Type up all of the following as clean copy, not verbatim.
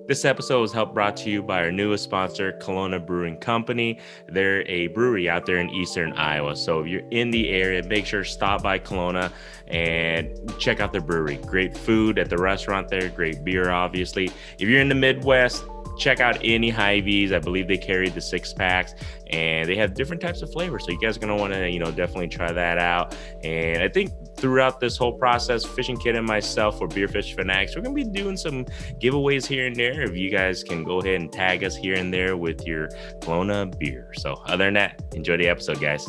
This episode is helped brought to you by our newest sponsor, Kalona Brewing Company. They're a brewery out there in Eastern Iowa. So if you're in the area, make sure to stop by Kalona and check out their brewery. Great food at the restaurant there, great beer, obviously. If you're in the Midwest, check out any Hy-Vees. I believe they carry the 6-packs, and they have different types of flavors. So you guys are going to want to, definitely try that out. And I think throughout this whole process, Fishing Kid and myself for Beer Fish Fanatics, we're going to be doing some giveaways here and there. If you guys can go ahead and tag us here and there with your Kalona beer. So other than that, enjoy the episode, guys.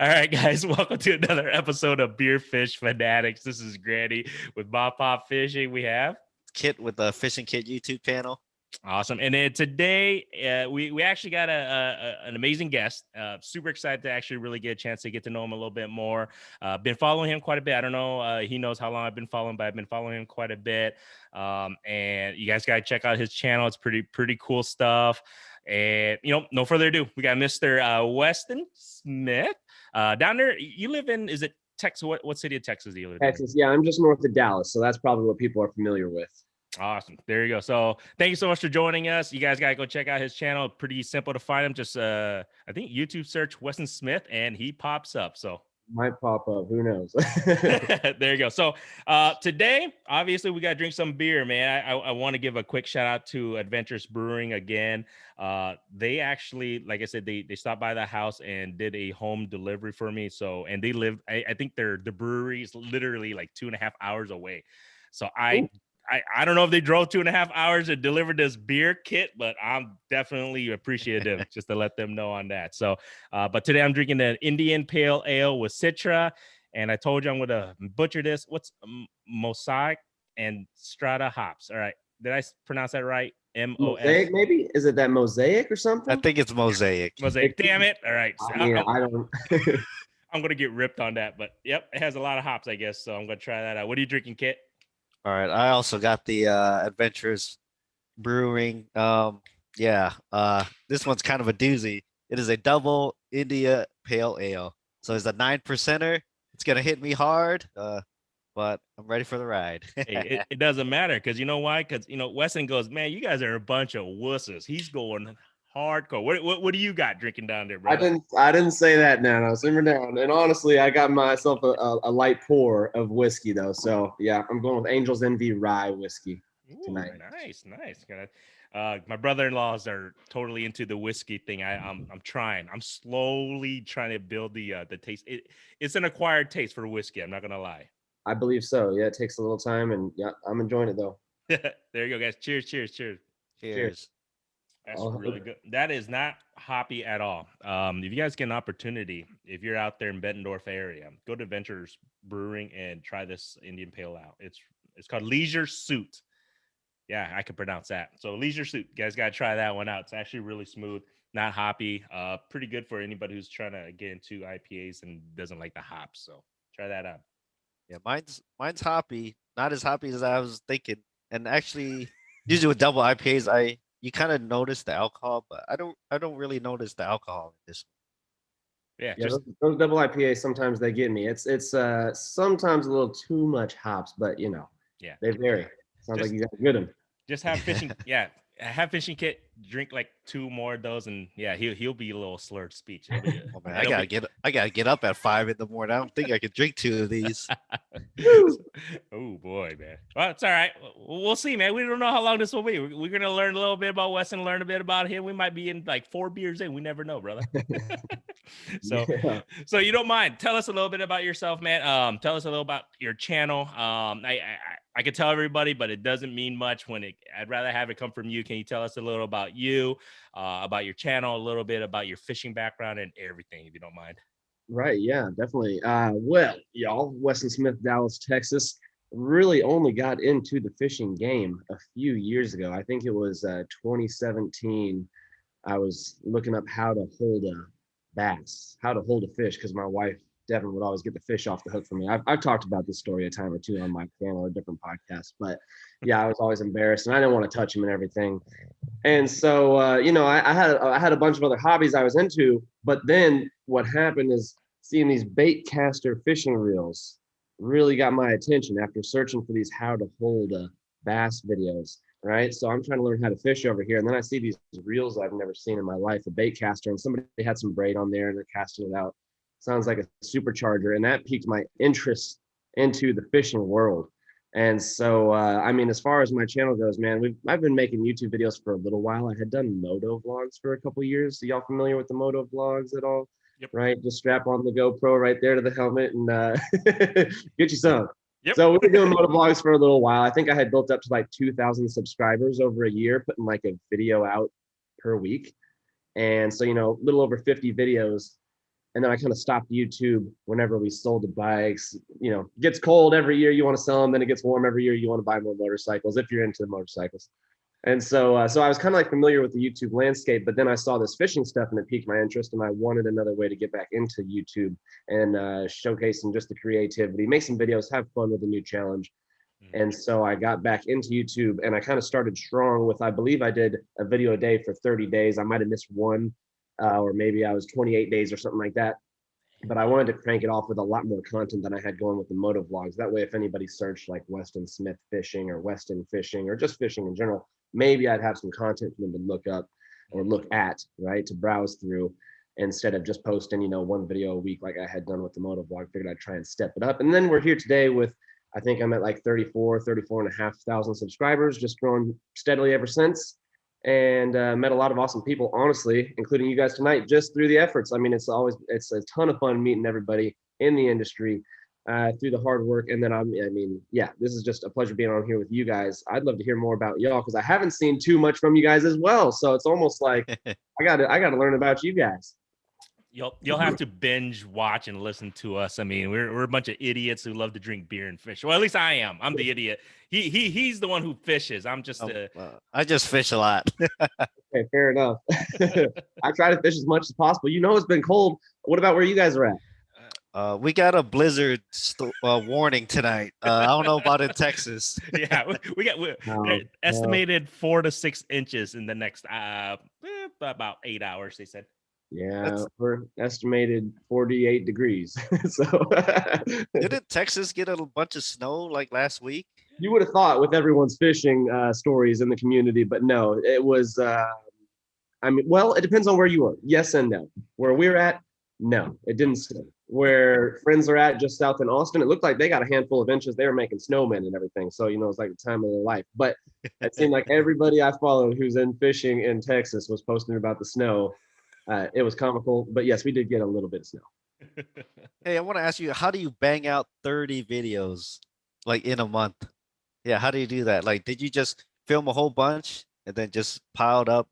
All right, guys, welcome to another episode of Beer Fish Fanatics. This is Granny with Bob Pop Fishing. We have Kit with the Fishing Kit YouTube channel. Awesome. And then today we actually got an amazing guest. Super excited to actually really get a chance to get to know him a little bit more. Been following him quite a bit. I don't know. He knows how long I've been following, but I've been following him quite a bit. And you guys got to check out his channel. It's pretty cool stuff. And, no further ado, we got Mr. Westin Smith down there. You live in, is it Texas? What city of Texas do you live in? Texas. Yeah, I'm just north of Dallas. So that's probably what people are familiar with. Awesome. There you go. So thank you so much for joining us. You guys got to go check out his channel. Pretty simple to find him. Just, I think YouTube search Westin Smith and he pops up. So might pop up. Who knows? There you go. So today, obviously, we got to drink some beer, man. I want to give a quick shout out to Adventurous Brewing again. They actually, like I said, they stopped by the house and did a home delivery for me. So, and they live, I think the brewery is literally like 2.5 hours away. So I don't know if they drove 2.5 hours to deliver this beer kit, but I'm definitely appreciative just to let them know on that. So, but today I'm drinking an Indian Pale Ale with Citra, and I told you I'm going to butcher this. What's Mosaic and Strata hops? All right. Did I pronounce that right? Mosaic, maybe? Is it that Mosaic or something? I think it's Mosaic. Mosaic. Damn it. All right. So yeah, I don't. I'm going to get ripped on that, but yep, it has a lot of hops, I guess. So I'm going to try that out. What are you drinking, Kit? All right. I also got the Adventurous Brewing. This one's kind of a doozy. It is a double India Pale Ale. So it's a 9%er. It's gonna hit me hard, but I'm ready for the ride. Hey, it doesn't matter because you know why? Because Westin goes, man, you guys are a bunch of wusses. He's going hardcore. What do you got drinking down there, bro? I didn't say that. No, simmer down. And honestly, I got myself a light pour of whiskey though. So yeah, I'm going with Angel's Envy Rye whiskey tonight. Ooh, nice. My brother-in-laws are totally into the whiskey thing. I'm trying. I'm slowly trying to build the taste. It's an acquired taste for whiskey. I'm not gonna lie. I believe so. Yeah, it takes a little time, and yeah, I'm enjoying it though. There you go, guys. Cheers. Cheers. That's really good. That is not hoppy at all. If you guys get an opportunity, if you're out there in Bettendorf area, go to Adventurous Brewing and try this Indian Pale Ale. It's called Leisure Suit. Yeah, I can pronounce that. So Leisure Suit, you guys got to try that one out. It's actually really smooth, not hoppy. Pretty good for anybody who's trying to get into IPAs and doesn't like the hops. So try that out. Yeah, mine's hoppy, not as hoppy as I was thinking. And actually, usually with double IPAs, you kind of notice the alcohol, but I don't really notice the alcohol in this one. Yeah, those double IPAs sometimes they get me. It's sometimes a little too much hops, but yeah, they vary. Sounds like you got a good one. Just have fishing. Yeah, have Fishing Kit drink like 2 more of those, and yeah, he'll be a little slurred speech. Oh, man, I gotta get up at 5 in the morning. I don't think I could drink 2 of these. Oh boy, man. Well, it's all right. We'll see, man. We don't know how long this will be. We're gonna learn a little bit about Westin, learn a bit about him. We might be in like 4 beers in. We never know, brother. So you don't mind? Tell us a little bit about yourself, man. Tell us a little about your channel. I could tell everybody, but it doesn't mean much I'd rather have it come from you. Can you tell us a little about you, about your channel, a little bit about your fishing background and everything, if you don't mind? Right. Yeah, definitely. Well, y'all, Westin Smith, Dallas, Texas, really only got into the fishing game a few years ago. I think it was 2017. I was looking up how to hold a bass, how to hold a fish, because my wife Devin would always get the fish off the hook for me. I've talked about this story a time or two on my channel or different podcasts, but yeah, I was always embarrassed and I didn't want to touch him and everything. And so, you know, I had a bunch of other hobbies I was into, but then what happened is seeing these bait caster fishing reels really got my attention after searching for these how to hold a bass videos, right? So I'm trying to learn how to fish over here, and then I see these reels I've never seen in my life, a bait caster, and somebody had some braid on there and they're casting it out. Sounds like a supercharger, and that piqued my interest into the fishing world. And so, I mean, as far as my channel goes, man, I've been making YouTube videos for a little while. I had done moto vlogs for a couple of years. So y'all familiar with the moto vlogs at all? Yep. Right? Just strap on the GoPro right there to the helmet and get you some. Yep. So we were doing moto vlogs for a little while. I think I had built up to like 2,000 subscribers over a year, putting like a video out per week. And so, you know, a little over 50 videos. And then I kind of stopped YouTube whenever we sold the bikes. You know, it gets cold every year, you want to sell them. Then it gets warm every year, you want to buy more motorcycles if you're into the motorcycles. And so, so I was kind of like familiar with the YouTube landscape, but then I saw this fishing stuff and it piqued my interest, and I wanted another way to get back into YouTube and showcasing just the creativity, make some videos, have fun with a new challenge. And so I got back into YouTube, and I kind of started strong with, I believe I did a video a day for 30 days. I might have missed one. Or maybe I was 28 days or something like that. But I wanted to crank it off with a lot more content than I had going with the moto vlogs. That way, if anybody searched like Westin Smith fishing or Westin fishing or just fishing in general, maybe I'd have some content for them to look up or look at, right, to browse through, instead of just posting, you know, one video a week like I had done with the moto vlog. Figured I'd try and step it up. And then we're here today with, I think I'm at like 34 and a half thousand subscribers, just growing steadily ever since. And met a lot of awesome people, honestly, including you guys tonight, just through the efforts. I mean, it's a ton of fun meeting everybody in the industry through the hard work. And then I mean, yeah, this is just a pleasure being on here with you guys. I'd love to hear more about y'all because I haven't seen too much from you guys as well. So it's almost like I gotta learn about you guys. You'll have to binge watch and listen to us. I mean, we're a bunch of idiots who love to drink beer and fish. Well, at least I am. I'm the idiot. He's the one who fishes. I'm just I just fish a lot. Okay, fair enough. I try to fish as much as possible. You know, it's been cold. What about where you guys are at? We got a blizzard warning tonight. I don't know about in Texas. Yeah, we got estimated 4 to 6 inches in the next about 8 hours. They said. Yeah, we're estimated 48 degrees. So didn't Texas get a bunch of snow like last week? You would have thought with everyone's fishing stories in the community, but no, it was. I mean, well, it depends on where you are. Yes and no. Where we're at, no, it didn't snow. Where friends are at, just south in Austin, it looked like they got a handful of inches. They were making snowmen and everything. So, you know, it's like the time of their life. But it seemed like everybody I followed who's in fishing in Texas was posting about the snow. It was comical, but yes, we did get a little bit of snow. Hey, I want to ask you, how do you bang out 30 videos like in a month? Yeah, how do you do that? Like, did you just film a whole bunch and then just piled up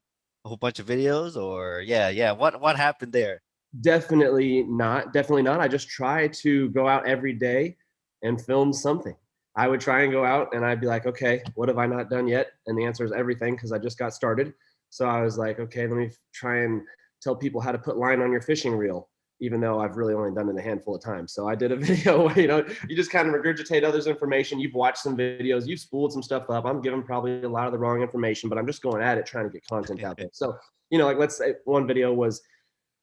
a whole bunch of videos, or yeah, what happened there? Definitely not. I just try to go out every day and film something. I would try and go out and I'd be like, okay, what have I not done yet? And the answer is everything, because I just got started. So I was like, okay, let me try and tell people how to put line on your fishing reel, even though I've really only done it a handful of times. So I did a video where, you know, you just kind of regurgitate others' information. You've watched some videos, you've spooled some stuff up. I'm giving probably a lot of the wrong information, but I'm just going at it, trying to get content out there. So, you know, like let's say one video was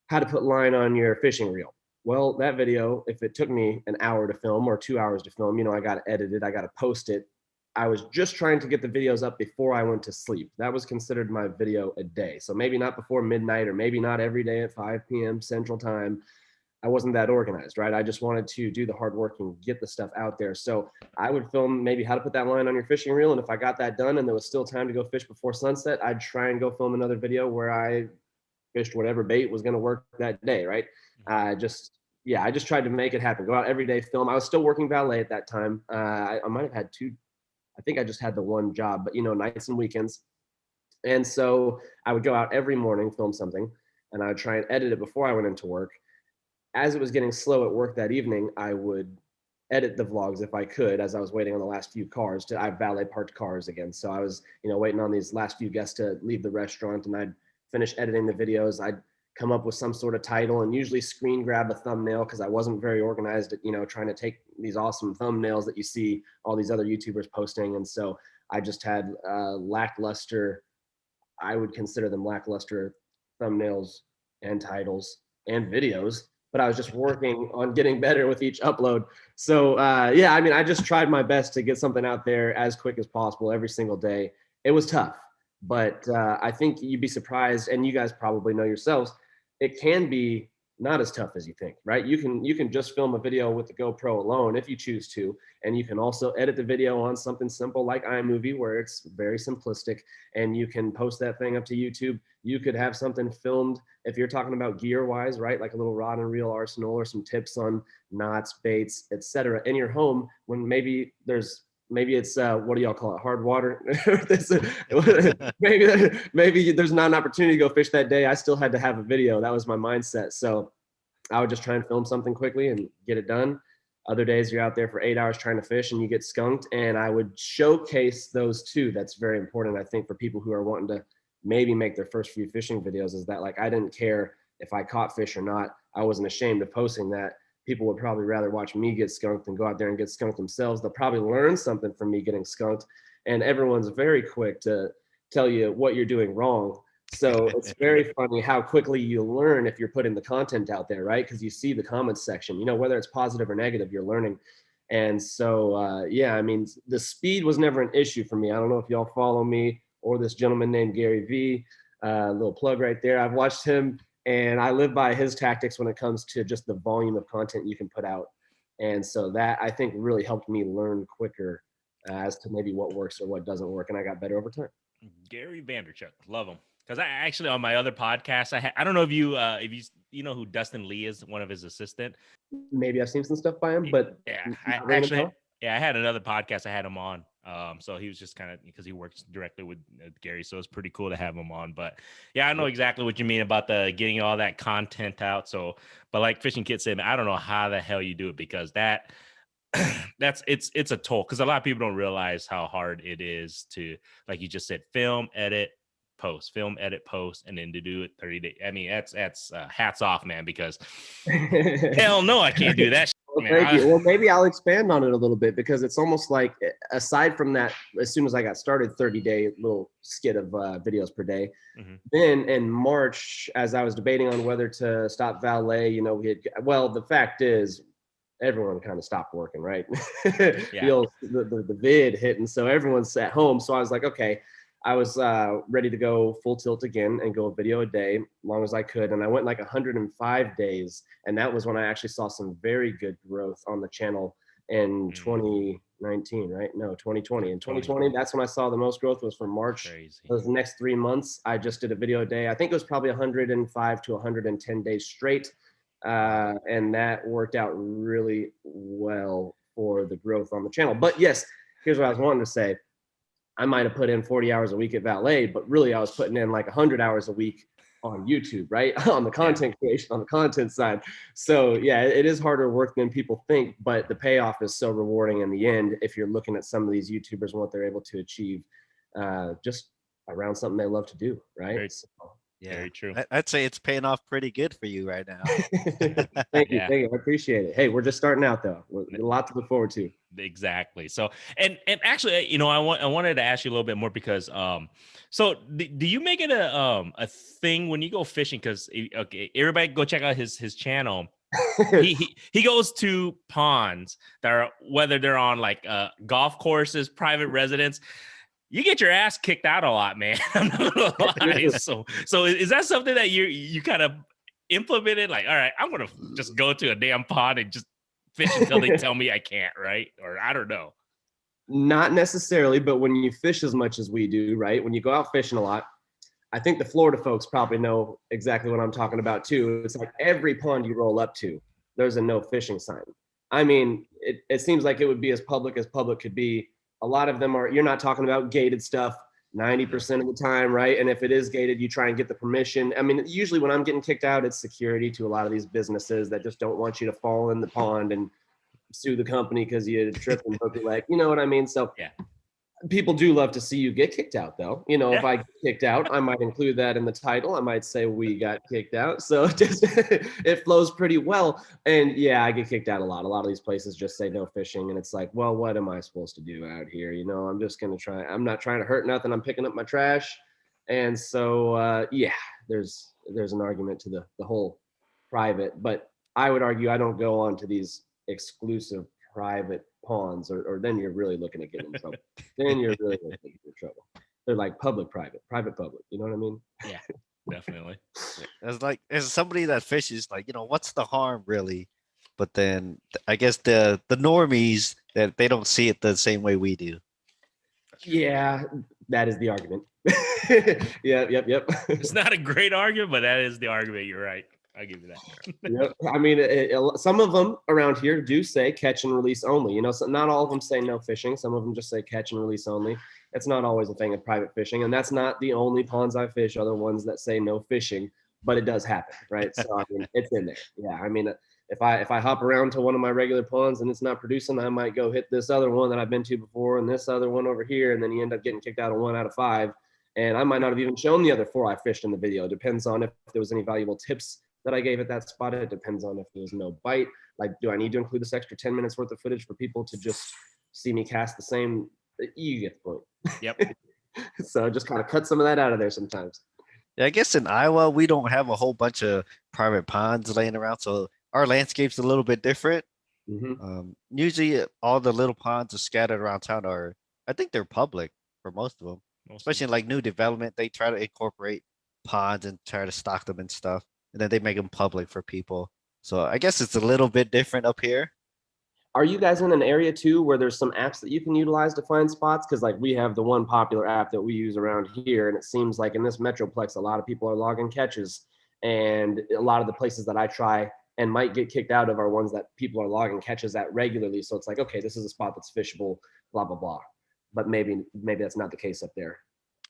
how to put line on your fishing reel. Well, that video, if it took me an hour to film or 2 hours to film, you know, I got to edit it, I got to post it. I was just trying to get the videos up before I went to sleep. That was considered my video a day. So maybe not before midnight, or maybe not every day at 5 p.m. Central Time. I wasn't that organized, right? I just wanted to do the hard work and get the stuff out there. So I would film maybe how to put that line on your fishing reel. And if I got that done and there was still time to go fish before sunset, I'd try and go film another video where I fished whatever bait was going to work that day, right? I just tried to make it happen. Go out every day, film. I was still working valet at that time. I might have had two. I think I just had the one job, but, you know, nights and weekends. And so I would go out every morning, film something, and I would try and edit it before I went into work. As it was getting slow at work that evening, I would edit the vlogs if I could, as I was waiting on the last few cars. I valet parked cars again. So I was, you know, waiting on these last few guests to leave the restaurant, and I'd finish editing the videos. I'd come up with some sort of title, and usually screen grab a thumbnail because I wasn't very organized at, trying to take these awesome thumbnails that you see all these other YouTubers posting. And so I just had lackluster, I would consider them lackluster thumbnails and titles and videos, but I was just working on getting better with each upload. So I just tried my best to get something out there as quick as possible every single day. It was tough, but I think you'd be surprised, and you guys probably know yourselves, it can be not as tough as you think, right? You can just film a video with the GoPro alone if you choose to, and you can also edit the video on something simple like iMovie, where it's very simplistic, and you can post that thing up to YouTube. You could have something filmed if you're talking about gear wise, right? Like a little rod and reel arsenal or some tips on knots, baits, etc. in your home, when maybe it's what do y'all call it? Hard water. maybe there's not an opportunity to go fish that day. I still had to have a video. That was my mindset. So I would just try and film something quickly and get it done. Other days you're out there for 8 hours trying to fish and you get skunked, and I would showcase those too. That's very important, I think, for people who are wanting to maybe make their first few fishing videos, is that like I didn't care if I caught fish or not. I wasn't ashamed of posting that. People would probably rather watch me get skunked than go out there and get skunked themselves. They'll probably learn something from me getting skunked, and everyone's very quick to tell you what you're doing wrong. So it's very funny how quickly you learn if you're putting the content out there, right? Because you see the comments section, whether it's positive or negative, you're learning. And so, the speed was never an issue for me. I don't know if y'all follow me or this gentleman named Gary V. Little plug right there. I've watched him, and I live by his tactics when it comes to just the volume of content you can put out. And so that, I think, really helped me learn quicker as to maybe what works or what doesn't work. And I got better over time. Gary Vanderchuk, love him. Because I actually, on my other podcast, I don't know if you know who Dustin Lee is, one of his assistant. Maybe I've seen some stuff by him, but I had another podcast I had him on. So he was just kind of, because he works directly with Gary, so it's pretty cool to have him on. But yeah, I know exactly what you mean about the getting all that content out. So, but like Fishing Kit said, I don't know how the hell you do it, because it's a toll. Because a lot of people don't realize how hard it is to, like you just said, film, edit, post, and then to do it 30 days. I mean, that's hats off, man, because hell no, I can't do that. Well, thank you. Well, maybe I'll expand on it a little bit, because it's almost like, aside from that, as soon as I got started, 30-day little skit of videos per day. Mm-hmm. Then in March, as I was debating on whether to stop valet, the fact is, everyone kind of stopped working, right? Yeah. The vid hit, and so everyone's at home. So I was like, okay, I was ready to go full tilt again and go a video a day, as long as I could. And I went like 105 days. And that was when I actually saw some very good growth on the channel in 2019, right? No, 2020. In 2020, that's when I saw the most growth, was from March. Crazy. Those next 3 months, I just did a video a day. I think it was probably 105 to 110 days straight. And that worked out really well for the growth on the channel. But yes, here's what I was wanting to say. I might have put in 40 hours a week at valet, but really I was putting in like 100 hours a week on YouTube, right? On the content creation, on the content side. So yeah, it is harder work than people think, but the payoff is so rewarding in the end if you're looking at some of these YouTubers and what they're able to achieve just around something they love to do, right? Very true. I'd say it's paying off pretty good for you right now. Thank you. I appreciate it. Hey, we're just starting out though. A lot to look forward to. Exactly. So, and actually, I wanted to ask you a little bit more, because, so do you make it a thing when you go fishing? Because everybody go check out his channel. he goes to ponds that are, whether they're on like golf courses, private residence. You get your ass kicked out a lot, man. I'm not gonna lie. So is that something that you kind of implemented? Like, all right, I'm gonna just go to a damn pond and just fish until they tell me I can't, right? Or I don't know. Not necessarily, but when you fish as much as we do, right? When you go out fishing a lot, I think the Florida folks probably know exactly what I'm talking about too. It's like every pond you roll up to, there's a no fishing sign. I mean, it seems like it would be as public could be. A lot of them are, you're not talking about gated stuff 90% of the time, right? And if it is gated, you try and get the permission. I mean, usually when I'm getting kicked out, it's security to a lot of these businesses that just don't want you to fall in the pond and sue the company because you tripped and broke your leg. You know what I mean? So yeah, People do love to see you get kicked out, though. You know, Yeah. if I get kicked out, I might include that in the title. I might say we got kicked out. So just it flows pretty well. And yeah, I get kicked out a lot. A lot of these places just say no fishing. And it's like, well, what am I supposed to do out here? You know, I'm just going to try. I'm not trying to hurt nothing. I'm picking up my trash. And so, yeah, there's an argument to the whole private. But I would argue I don't go on to these exclusive private ponds, or then you're really looking to get in trouble. Then you're really looking to get in trouble. They're like public, private, private, public. You know what I mean? Yeah, definitely. It's like, as somebody that fishes, like, what's the harm really? But then I guess the normies, that they don't see it the same way we do. Yeah, that is the argument. Yep. It's not a great argument, but that is the argument. You're right. I'll give you that. Yep. I mean, some of them around here do say catch and release only. You know, so not all of them say no fishing. Some of them just say catch and release only. It's not always a thing of private fishing, and that's not the only ponds I fish. Other ones that say no fishing, but it does happen, right? So I mean, it's in there. Yeah, I mean, if I hop around to one of my regular ponds and it's not producing, I might go hit this other one that I've been to before and this other one over here, and then you end up getting kicked out of 1 out of 5. And I might not have even shown the other 4 I fished in the video. It depends on if there was any valuable tips that I gave at that spot. It depends on if there was no bite. Like, do I need to include this extra 10 minutes worth of footage for people to just see me cast the same? You get the point. Yep. So just kind of cut some of that out of there sometimes. Yeah, I guess in Iowa, we don't have a whole bunch of private ponds laying around. So our landscape's a little bit different. Mm-hmm. Usually all the little ponds are scattered around town I think they're public for most of them. Especially in like new development, they try to incorporate ponds and try to stock them and stuff. And then they make them public for people. So I guess it's a little bit different up here. Are you guys in an area too where there's some apps that you can utilize to find spots? Because like we have the one popular app that we use around here, and it seems like in this metroplex, a lot of people are logging catches, and a lot of the places that I try and might get kicked out of are ones that people are logging catches at regularly. So it's like, okay, this is a spot that's fishable, blah blah blah. But maybe that's not the case up there.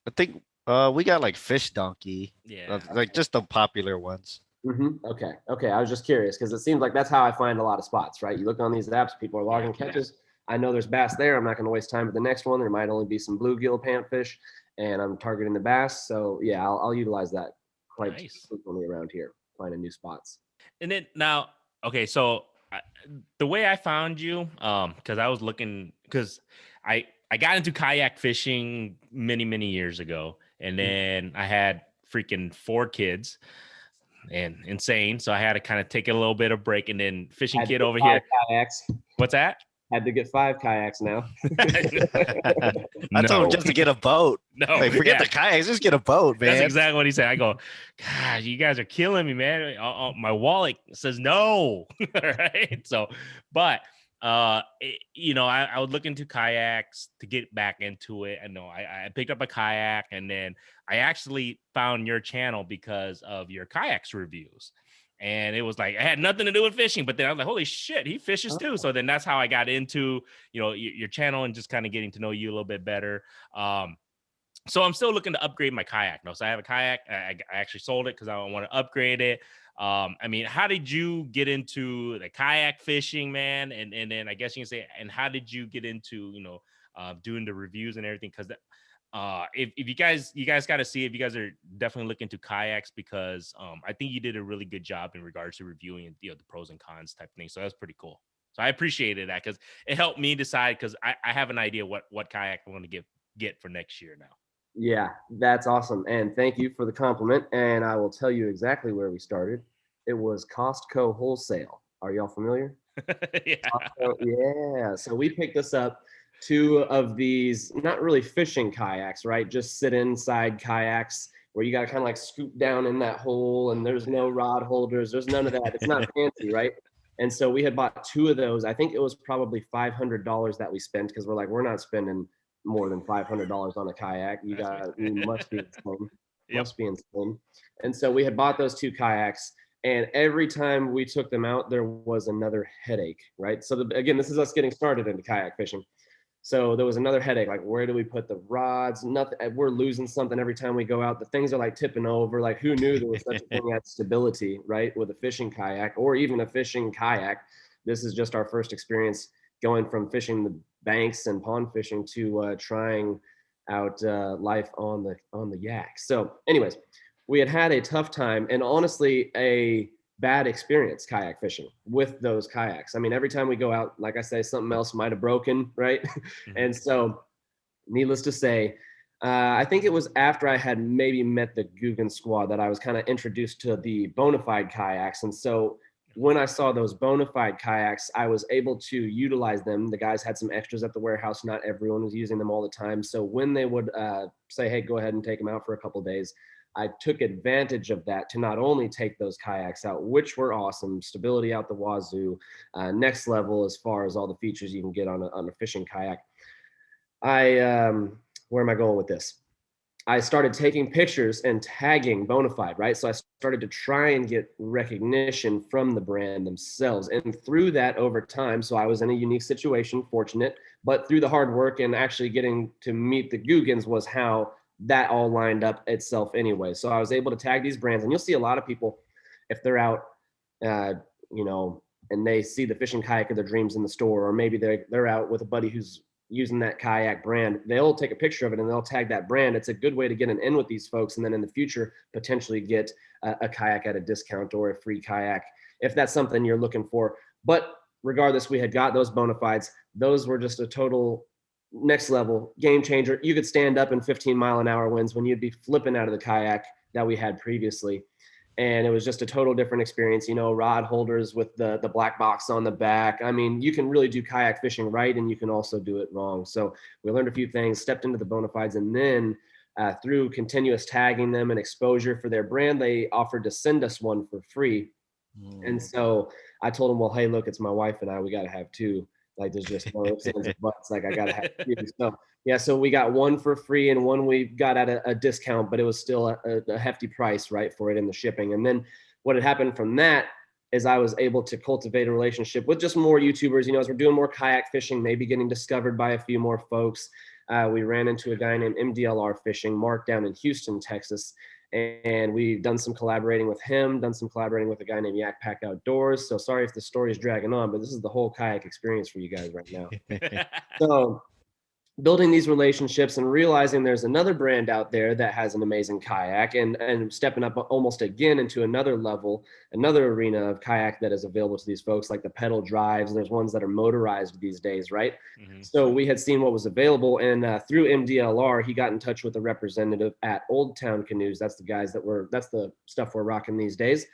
I think we got like Fish Donkey. Yeah. Like just the popular ones. Mm-hmm. Okay. I was just curious because it seems like that's how I find a lot of spots, right? You look on these apps, people are logging catches. I know there's bass there. I'm not going to waste time with the next one. There might only be some bluegill panfish, and I'm targeting the bass. So yeah, I'll utilize that quite frequently around here, finding new spots. And then now, okay, so the way I found you, because I was looking, because I got into kayak fishing many years ago, and then I had freaking 4 kids. And insane. So I had to kind of take a little bit of break, and then fishing kid over here. Kayaks. What's that? Had to get 5 kayaks now. I told him just to get a boat. No, like, forget the kayaks, just get a boat, man. That's exactly what he said. I go, God, you guys are killing me, man. My wallet says no. All right. So, but I would look into kayaks to get back into it. I know I picked up a kayak, and then I actually found your channel because of your kayaks reviews. And it was like, I had nothing to do with fishing, but then I was like, holy shit, he fishes too. So then that's how I got into, your channel and just kind of getting to know you a little bit better. So I'm still looking to upgrade my kayak. So I have a kayak. I actually sold it because I want to upgrade it. I mean, how did you get into the kayak fishing, man? And then I guess you can say, and how did you get into, doing the reviews and everything? Because if you guys got to see if you guys are definitely looking to kayaks, because I think you did a really good job in regards to reviewing the pros and cons type thing. So that's pretty cool. So I appreciated that because it helped me decide, because I have an idea what kayak I want to get for next year now. Yeah, that's awesome. And thank you for the compliment. And I will tell you exactly where we started. It was Costco Wholesale. Are y'all familiar? Yeah. Costco, yeah. So we picked this up, 2 of these, not really fishing kayaks, right? Just sit inside kayaks where you got to kind of like scoop down in that hole, and there's no rod holders. There's none of that. It's not fancy, right? And so we had bought 2 of those. I think it was probably $500 that we spent, because we're like, we're not spending more than $500 on a kayak. You must be insane. Must be insane. And so we had bought those 2 kayaks, and every time we took them out, there was another headache, right? So again, this is us getting started into kayak fishing. So there was another headache, like, where do we put the rods? Nothing. We're losing something every time we go out. The things are like tipping over. Like, who knew there was such a thing as stability, right? With a fishing kayak, or even a fishing kayak. This is just our first experience going from fishing banks and pond fishing to trying out life on the yak. So anyways, we had a tough time and honestly a bad experience kayak fishing with those kayaks. I mean, every time we go out, like I say, something else might have broken, right? And so needless to say, I think it was after I had maybe met the Googans squad that I was kind of introduced to the bona fide kayaks. And so when I saw those bona fide kayaks, I was able to utilize them. The guys had some extras at the warehouse. Not everyone was using them all the time. So when they would say, hey, go ahead and take them out for a couple of days, I took advantage of that to not only take those kayaks out, which were awesome, stability out the wazoo, next level as far as all the features you can get on a fishing kayak. Where am I going with this? I started taking pictures and tagging Bonafide, right? So I started to try and get recognition from the brand themselves. And through that over time, so I was in a unique situation, fortunate, but through the hard work and actually getting to meet the Googans was how that all lined up itself anyway. So I was able to tag these brands, and you'll see a lot of people, if they're out, and they see the fishing kayak of their dreams in the store, or maybe they're out with a buddy who's using that kayak brand, they'll take a picture of it and they'll tag that brand. It's a good way to get an in with these folks, and then in the future potentially get a kayak at a discount or a free kayak if that's something you're looking for. But regardless, we had got those bona fides. Those were just a total next level game changer. You could stand up in 15-mile-an-hour winds when you'd be flipping out of the kayak that we had previously. And it was just a total different experience, rod holders with the black box on the back. I mean, you can really do kayak fishing right, and you can also do it wrong. So we learned a few things, stepped into the bona fides, and then through continuous tagging them and exposure for their brand, they offered to send us one for free. And so I told them, well, hey, look, it's my wife and I, we got to have two. Like, there's just no ifs, ands, and buts. Like, I got to have two. So yeah, so we got one for free and one we got at a discount, but it was still a hefty price, right, for it in the shipping. And then what had happened from that is I was able to cultivate a relationship with just more YouTubers, as we're doing more kayak fishing, maybe getting discovered by a few more folks. We ran into a guy named MDLR Fishing, Mark, down in Houston, Texas. And we've done some collaborating with him, done some collaborating with a guy named Yak Pack Outdoors. So sorry if the story is dragging on, but this is the whole kayak experience for you guys right now. So building these relationships and realizing there's another brand out there that has an amazing kayak, and stepping up almost again into another level, another arena of kayak that is available to these folks, like the pedal drives. And there's ones that are motorized these days, right? Mm-hmm. So we had seen what was available, and through MDLR, he got in touch with a representative at Old Town Canoes. That's that's the stuff we're rocking these days.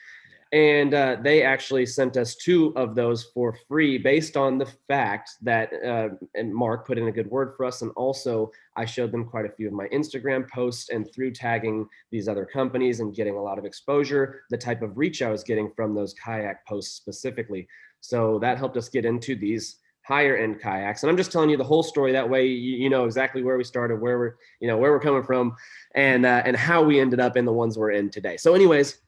And they actually sent us two of those for free based on the fact that and Mark put in a good word for us. And also I showed them quite a few of my Instagram posts, and through tagging these other companies and getting a lot of exposure, the type of reach I was getting from those kayak posts specifically. So that helped us get into these higher end kayaks. And I'm just telling you the whole story. That way, you know exactly where we started, where we're coming from, and how we ended up in the ones we're in today. So anyways,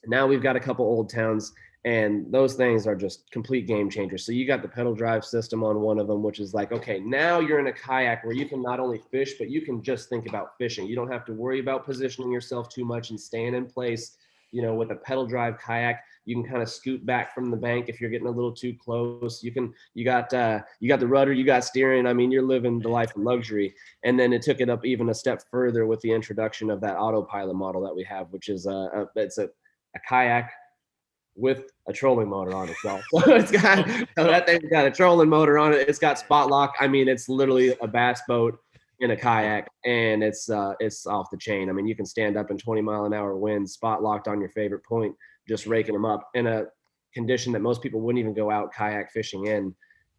now we've got a couple Old Towns, and those things are just complete game changers. So you got the pedal drive system on one of them, which is like, okay, now you're in a kayak where you can not only fish, but you can just think about fishing. You don't have to worry about positioning yourself too much and staying in place. With a pedal drive kayak, you can kind of scoot back from the bank if you're getting a little too close. You got the rudder, you got steering. I mean, you're living the life of luxury. And then it took it up even a step further with the introduction of that autopilot model that we have, which is it's a kayak with a trolling motor on it. So that thing's got a trolling motor on it. It's got spot lock. I mean, it's literally a bass boat in a kayak, and it's off the chain. I mean, you can stand up in 20-mile-an-hour winds, spot locked on your favorite point, just raking them up in a condition that most people wouldn't even go out kayak fishing in.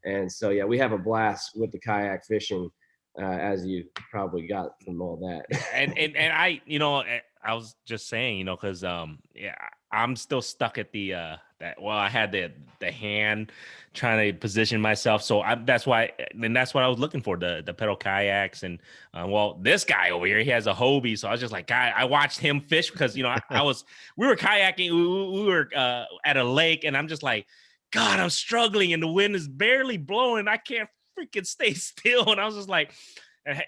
And so, yeah, we have a blast with the kayak fishing, as you probably got from all that. And I was just saying, because I'm still stuck at I had the hand trying to position myself. So that's what I was looking for, the pedal kayaks. And this guy over here, he has a Hobie. So I was just like, I watched him fish because, we were kayaking, we were at a lake, and I'm just like, God, I'm struggling, and the wind is barely blowing. I can't freaking stay still. And I was just like,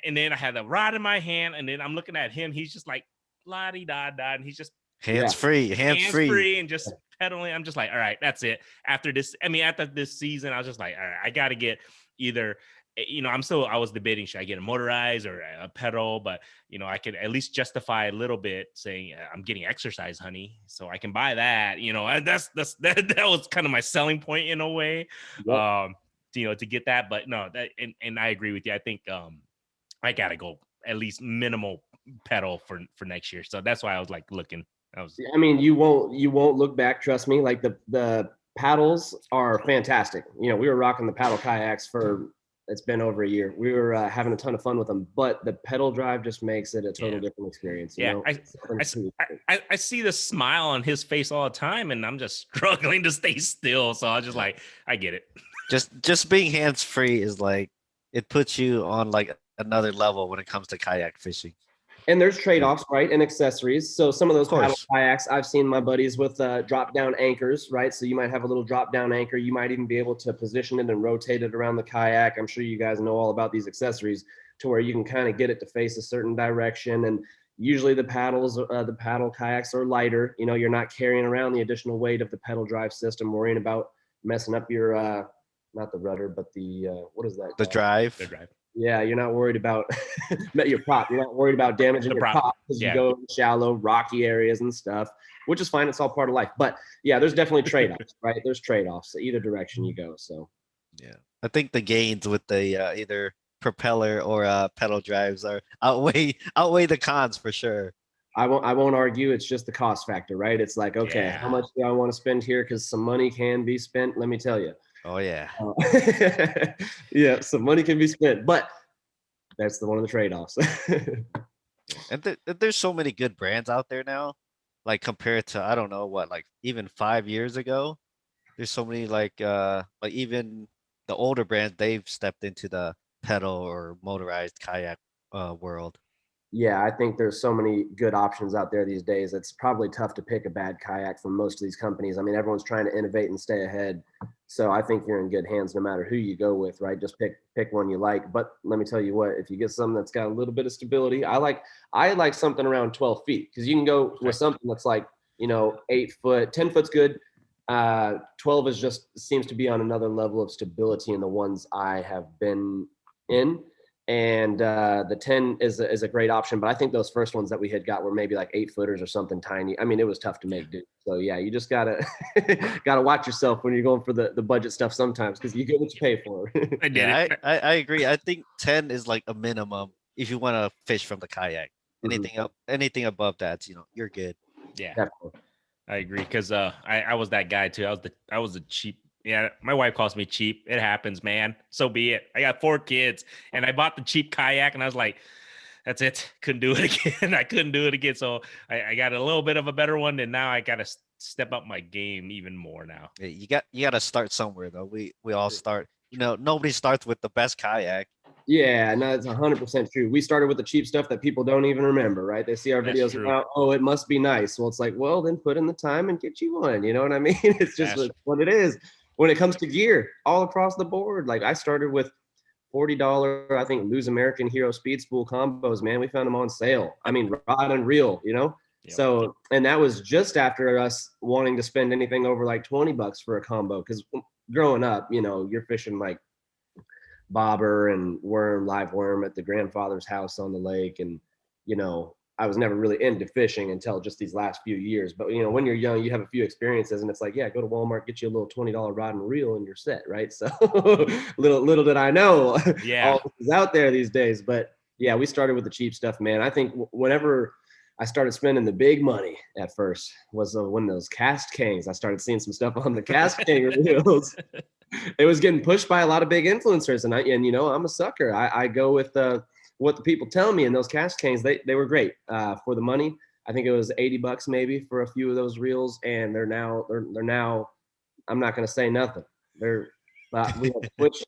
and then I had the rod in my hand, and then I'm looking at him. He's just like, la-di-da-da, and he's just hands free, and just pedaling. I'm just like, all right, that's it. After this season, I was just like, all right, I got to get either I was debating, should I get a motorized or a pedal? But, I could at least justify a little bit saying I'm getting exercise, honey. So I can buy that, and that was kind of my selling point in a way, Yep. to get that. But no, and I agree with you. I think I got to go at least minimal pedal for next year. So that's why I was like looking. I mean, you won't look back. Trust me. Like the paddles are fantastic. We were rocking the paddle kayaks for, it's been over a year. We were having a ton of fun with them, but the pedal drive just makes it a total different experience. I see the smile on his face all the time, and I'm just struggling to stay still. So I was just like, I get it. Just being hands free is like, it puts you on like another level when it comes to kayak fishing. And there's trade-offs, right? And accessories. So some of those paddle kayaks, I've seen my buddies with drop-down anchors, right? So you might have a little drop-down anchor. You might even be able to position it and rotate it around the kayak. I'm sure you guys know all about these accessories to where you can kind of get it to face a certain direction. And usually the paddle kayaks are lighter. You're not carrying around the additional weight of the pedal drive system, worrying about messing up your, not the rudder, but the, what is that? The drive. The drive. Yeah, you're not worried about your prop. You're not worried about damaging your prop because you go in shallow, rocky areas and stuff, which is fine. It's all part of life. But yeah, there's definitely trade-offs, right? There's trade-offs either direction you go. So yeah, I think the gains with the either propeller or pedal drives outweigh the cons for sure. I won't argue. It's just the cost factor, right? It's like, okay, how much do I want to spend here? Because some money can be spent. Let me tell you. Oh yeah. Yeah, some money can be spent, but that's one of the trade-offs. And there's so many good brands out there now, like compared to, I don't know what, like even 5 years ago. There's so many like even the older brands, they've stepped into the pedal or motorized kayak world. Yeah, I think there's so many good options out there these days. It's probably tough to pick a bad kayak from most of these companies. I mean, everyone's trying to innovate and stay ahead. So I think you're in good hands no matter who you go with, right? Just pick one you like. But let me tell you what, if you get something that's got a little bit of stability, I like something around 12 feet, because you can go with something that's like, 8 foot, 10 foot's good. 12 seems to be on another level of stability in the ones I have been in. And the 10 is a great option, but I think those first ones that we had got were maybe like 8-footers or something tiny. I mean, it was tough to make do. So yeah, you just gotta watch yourself when you're going for the budget stuff sometimes, because you get what you pay for. I agree. I think 10 is like a minimum if you want to fish from the kayak. Anything above that, you're good. Yeah, definitely. I agree, because I was that guy too. I was a cheap. Yeah, my wife calls me cheap. It happens, man. So be it. I got 4 kids, and I bought the cheap kayak, and I was like, that's it. Couldn't do it again. I couldn't do it again. So I got a little bit of a better one, and now I got to step up my game even more now. You got to start somewhere, though. We all start. Nobody starts with the best kayak. Yeah, no, it's 100% true. We started with the cheap stuff that people don't even remember, right? They see our videos about, oh, it must be nice. Well, it's like, well, then put in the time and get you one. You know what I mean? It's just what it is. When it comes to gear, all across the board, like I started with $40, I think, Lose American Hero Speed Spool combos, man. We found them on sale. I mean, rod and reel, Yep. So, and that was just after us wanting to spend anything over like $20 for a combo. Because growing up, you're fishing like bobber and live worm at the grandfather's house on the lake. And, I was never really into fishing until just these last few years. But, when you're young, you have a few experiences, and it's like, yeah, go to Walmart, get you a little $20 rod and reel, and you're set, right? So little did I know all this is out there these days. But yeah, we started with the cheap stuff, man. I think whenever I started spending the big money at first was when those Cast Kings. I started seeing some stuff on the Cast King reels. It was getting pushed by a lot of big influencers, and I'm a sucker. I go with what the people tell me, and those Cast Kings, they were great for the money. I think it was $80 maybe for a few of those reels, and they're now I'm not going to say nothing. We have switched.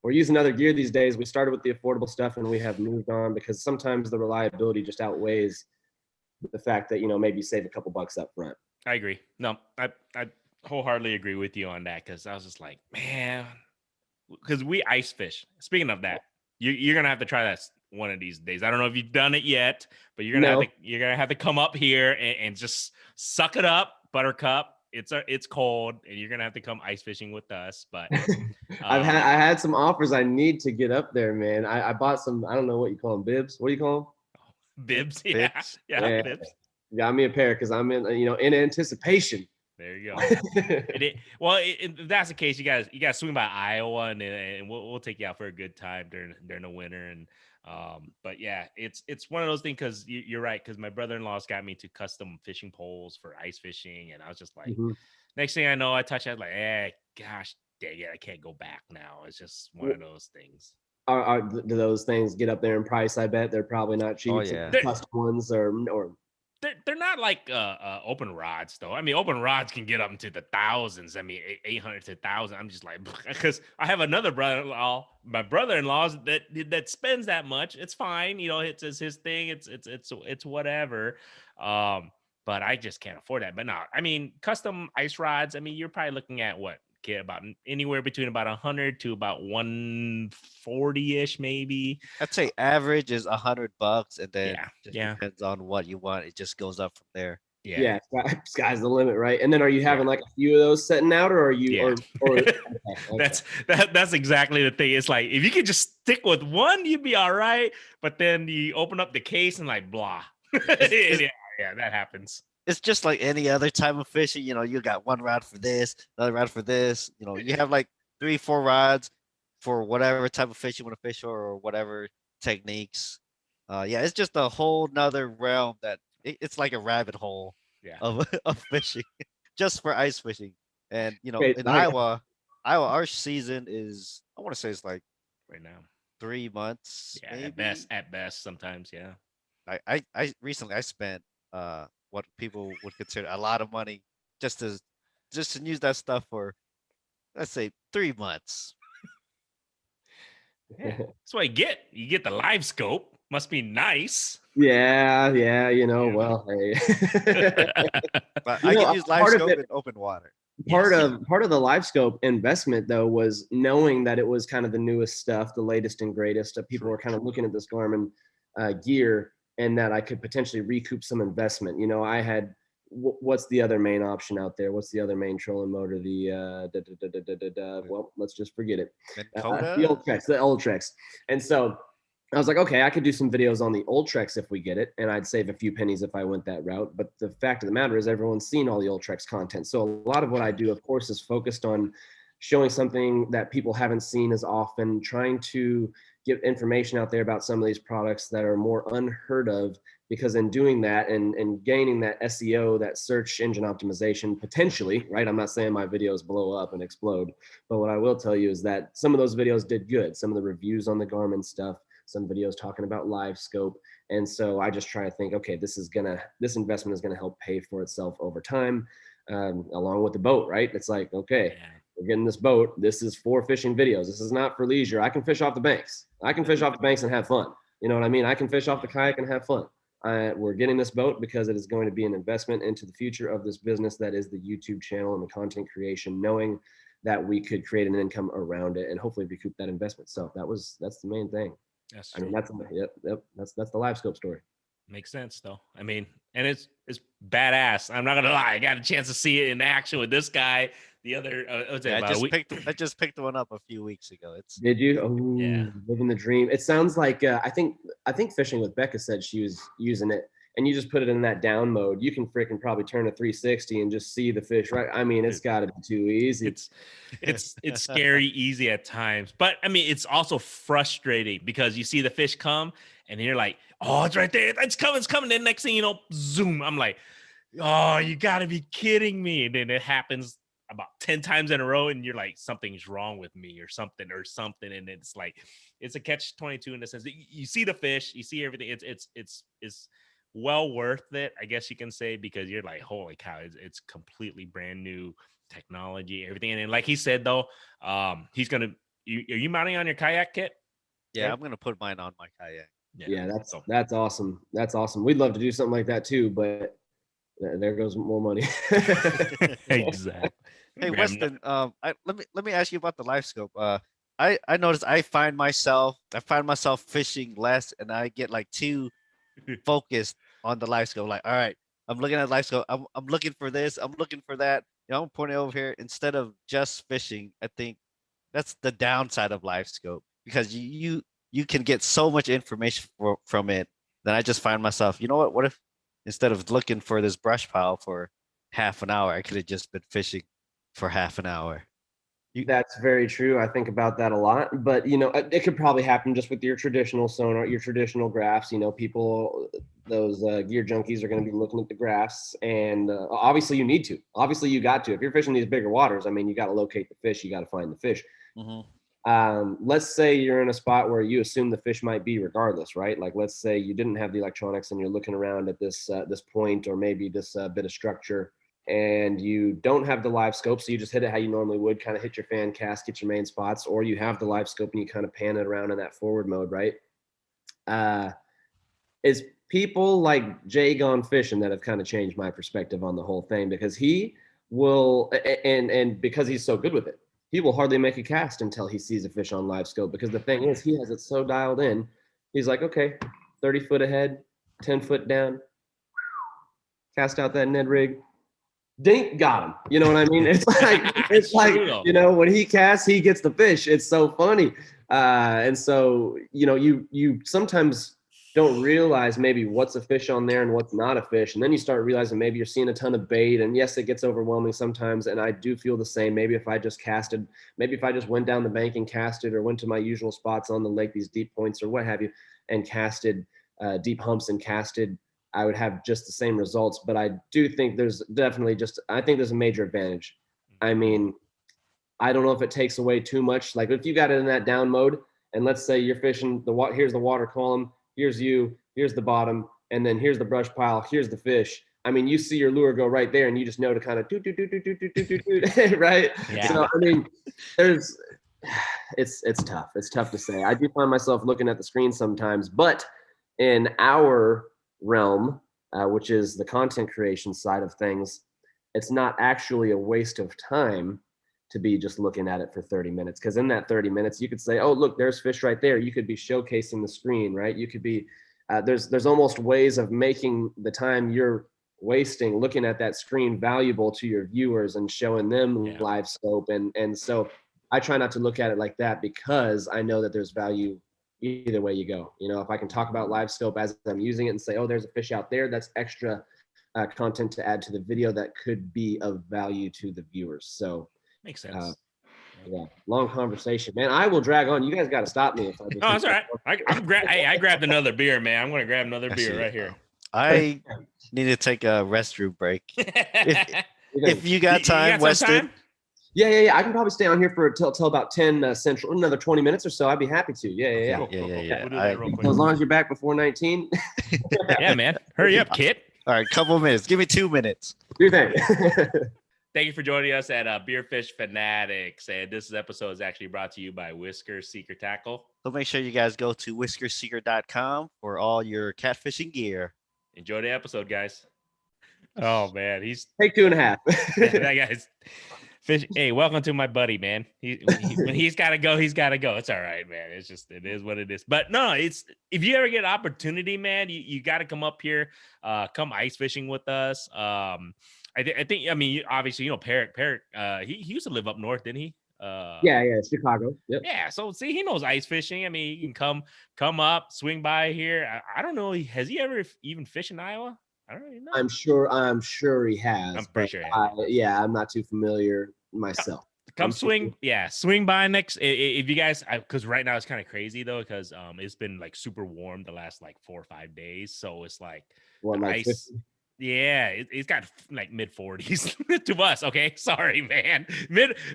We're using other gear these days. We started with the affordable stuff, and we have moved on because sometimes the reliability just outweighs the fact that maybe save a couple bucks up front. I agree. No, I wholeheartedly agree with you on that, because I was just like, man, because we ice fish. Speaking of that, you're gonna have to try that one of these days. I don't know if you've done it yet, but you're gonna have to come up here and just suck it up, Buttercup, it's cold, and you're gonna have to come ice fishing with us. But I had some offers. I need to get up there, man. I bought some. I don't know what you call them, bibs. What do you call bibs, Bibs. yeah, Yeah. bibs. them? Got me a pair because I'm in anticipation. There you go. If that's the case, you guys swing by Iowa, and we'll take you out for a good time during the winter. And but yeah, it's one of those things, because you're right, because my brother-in-law's got me to custom fishing poles for ice fishing, and I was just like, next thing I know, I touch it, like, gosh dang it, I can't go back now. It's just one of those things. Do those things get up there in price? I bet they're probably not cheap. Oh, yeah. Custom ones or they're not like open rods though. I mean, open rods can get up into the thousands. I mean, 800 to 1,000. I'm just like, because I have another brother-in-law, my brother-in-law's that spends that much. It's fine, it's his thing. It's whatever. But I just can't afford that. But no, I mean, custom ice rods. I mean, you're probably looking at what? Get about anywhere between about 100 to about 140-ish, maybe. I'd say average is $100, and then just yeah. depends on what you want. It just goes up from there. Yeah, sky's the limit, right? And then are you having like a few of those setting out, or are you? Or okay. That's exactly the thing. It's like, if you could just stick with one, you'd be all right. But then you open up the case and like blah. Yeah, that happens. It's just like any other type of fishing. You got one rod for this, another rod for this. You have like 3-4 rods for whatever type of fish you want to fish, or whatever techniques. Yeah, it's just a whole nother realm that it's like a rabbit hole of fishing, just for ice fishing. And in Iowa, our season is, I want to say it's like right now 3 months. Yeah, maybe. at best sometimes. Yeah. I recently spent what people would consider a lot of money just to use that stuff for, let's say, 3 months. Yeah. That's what you get the live scope. Must be nice. Yeah. Well, hey. But I can use live scope in open water. Part of the live scope investment though was knowing that it was kind of the newest stuff, the latest and greatest. People were kind of looking at this Garmin gear, and that I could potentially recoup some investment. I had what's the other main option out there? What's the other main trolling motor? Well, let's just forget it. The Ultrex. And so I was like, okay, I could do some videos on the Ultrex if we get it, and I'd save a few pennies if I went that route. But the fact of the matter is, everyone's seen all the Ultrex content. So a lot of what I do, of course, is focused on showing something that people haven't seen as often, trying to get information out there about some of these products that are more unheard of, because in doing that and gaining that SEO, that search engine optimization, potentially, right? I'm not saying my videos blow up and explode, but what I will tell you is that some of those videos did good. Some of the reviews on the Garmin stuff, some videos talking about live scope. And so I just try to think, okay, this investment is going to help pay for itself over time, along with the boat, right? It's like, okay, we're getting this boat. This is for fishing videos. This is not for leisure. I can fish off the banks. I can fish off the banks and have fun. You know what I mean? I can fish off the kayak and have fun. We're getting this boat because it is going to be an investment into the future of this business that is the YouTube channel and the content creation, knowing that we could create an income around it and hopefully recoup that investment. So that's the main thing. That's the live scope story. Makes sense though. I mean, and it's badass. I'm not gonna lie. I got a chance to see it in action with this guy. The other, I just picked one up a few weeks ago. Did you? Oh, yeah. Living the dream. It sounds like I think Fishing with Becca said she was using it, and you just put it in that down mode. You can freaking probably turn a 360 and just see the fish, right? I mean, it's got to be too easy. It's scary easy at times, but I mean, it's also frustrating because you see the fish come and you're like, oh, it's right there. It's coming. Then next thing you know, zoom. I'm like, oh, you got to be kidding me. And then it happens about 10 times in a row, and you're like, something's wrong with me or something. And it's like, it's a catch-22 in the sense that you see the fish, you see everything. It's well worth it, I guess you can say, because you're like, holy cow, it's completely brand new technology, everything. And like he said though, he's gonna, are you mounting on your kayak kit? Yeah, I'm gonna put mine on my kayak. Yeah, that's awesome. That's awesome. We'd love to do something like that too, but there goes more money. Exactly. Hey, Westin, let me ask you about the live scope. I noticed I find myself fishing less, and I get like too focused on the live scope. Like, all right, I'm looking at live scope. I'm looking for this. I'm looking for that. I'm pointing over here instead of just fishing. I think that's the downside of live scope because you can get so much information from it. Then I just find myself, you know what? What if instead of looking for this brush pile for half an hour, I could have just been fishing for half an hour. That's very true. I think about that a lot, but it could probably happen just with your traditional sonar, your traditional graphs. People, those gear junkies are going to be looking at the graphs, and obviously you need to. Obviously you got to. If you're fishing these bigger waters, I mean, you got to locate the fish. You got to find the fish. Let's say you're in a spot where you assume the fish might be regardless, right? Like, let's say you didn't have the electronics and you're looking around at this point or maybe this bit of structure, and you don't have the live scope, so you just hit it how you normally would, kind of hit your fan cast, get your main spots, or you have the live scope and you kind of pan it around in that forward mode, right? It's people like Jay Gone Fishing that have kind of changed my perspective on the whole thing, because he will, and because he's so good with it, he will hardly make a cast until he sees a fish on live scope, because the thing is, he has it so dialed in. He's like, okay, 30 foot ahead, 10 foot down, cast out that Ned rig, dink, got him. You know what I mean? It's like when he casts, he gets the fish. It's so funny. And so, you sometimes don't realize maybe what's a fish on there and what's not a fish. And then you start realizing maybe you're seeing a ton of bait. And yes, it gets overwhelming sometimes. And I do feel the same. Maybe if I just went down the bank and casted, or went to my usual spots on the lake, these deep points or what have you, and casted deep humps and casted, I would have just the same results. But I do think there's definitely I think there's a major advantage. I mean, I don't know if it takes away too much. Like, if you got it in that down mode, and let's say you're fishing here's the water column, here's the bottom, and then here's the brush pile, here's the fish. I mean, you see your lure go right there, and you just know to kind of do, right? Yeah. So I mean, it's tough. It's tough to say. I do find myself looking at the screen sometimes, but in our realm, which is the content creation side of things, it's not actually a waste of time to be just looking at it for 30 minutes. Because in that 30 minutes, you could say, oh, look, there's fish right there. You could be showcasing the screen, right? You could be, there's almost ways of making the time you're wasting looking at that screen valuable to your viewers and showing them live scope. And so I try not to look at it like that, because I know that there's value either way you go. If I can talk about live scope as I'm using it and say, oh, there's a fish out there, that's extra content to add to the video that could be of value to the viewers. So makes sense. Yeah, long conversation, man. I will drag on. You guys got to stop me if I just. No, that's all right. I grabbed another beer, man. I'm gonna grab another beer right here. I need to take a restroom break. if you got time, Westin. Yeah. I can probably stay on here for till about 10 Central, another 20 minutes or so. I'd be happy to. Yeah. Cool. We'll do that real quick. As long as you're back before 19. Yeah, man. Hurry up, kid. All right, couple of minutes. Give me 2 minutes. Do thing. Thank you for joining us at Beer Fish Fanatics. And this episode is actually brought to you by Whisker Seeker Tackle. So make sure you guys go to whiskerseeker.com for all your catfishing gear. Enjoy the episode, guys. Oh, man. He's take 2.5. That guy's fish. Hey, welcome to my buddy, man. When he's got to go, he's got to go. It's all right, man. It is what it is. But no, if you ever get an opportunity, man, you got to come up here, come ice fishing with us. I think, obviously, Parrot, he used to live up north, didn't he? Yeah, Chicago. Yep. Yeah, so see, he knows ice fishing. I mean, you can come up, swing by here. I don't know, has he ever even fished in Iowa? I don't really know. I'm sure he has. I'm pretty sure. I'm not too familiar myself. Come swing by next if you guys, because right now it's kind of crazy though, because it's been like super warm the last like 4 or 5 days, so it's like ice. 50? Yeah, it's got like mid 40s to us. Okay, sorry, man.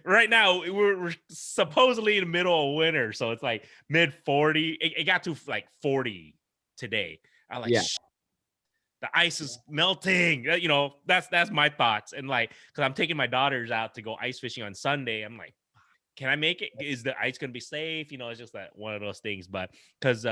Right now we're supposedly in the middle of winter, so it's like mid 40. It got to like 40 today. I like. Yeah. The ice is melting. That's my thoughts. And like, because I'm taking my daughters out to go ice fishing on Sunday. I'm like, can I make it? Is the ice going to be safe? It's just that one of those things. But because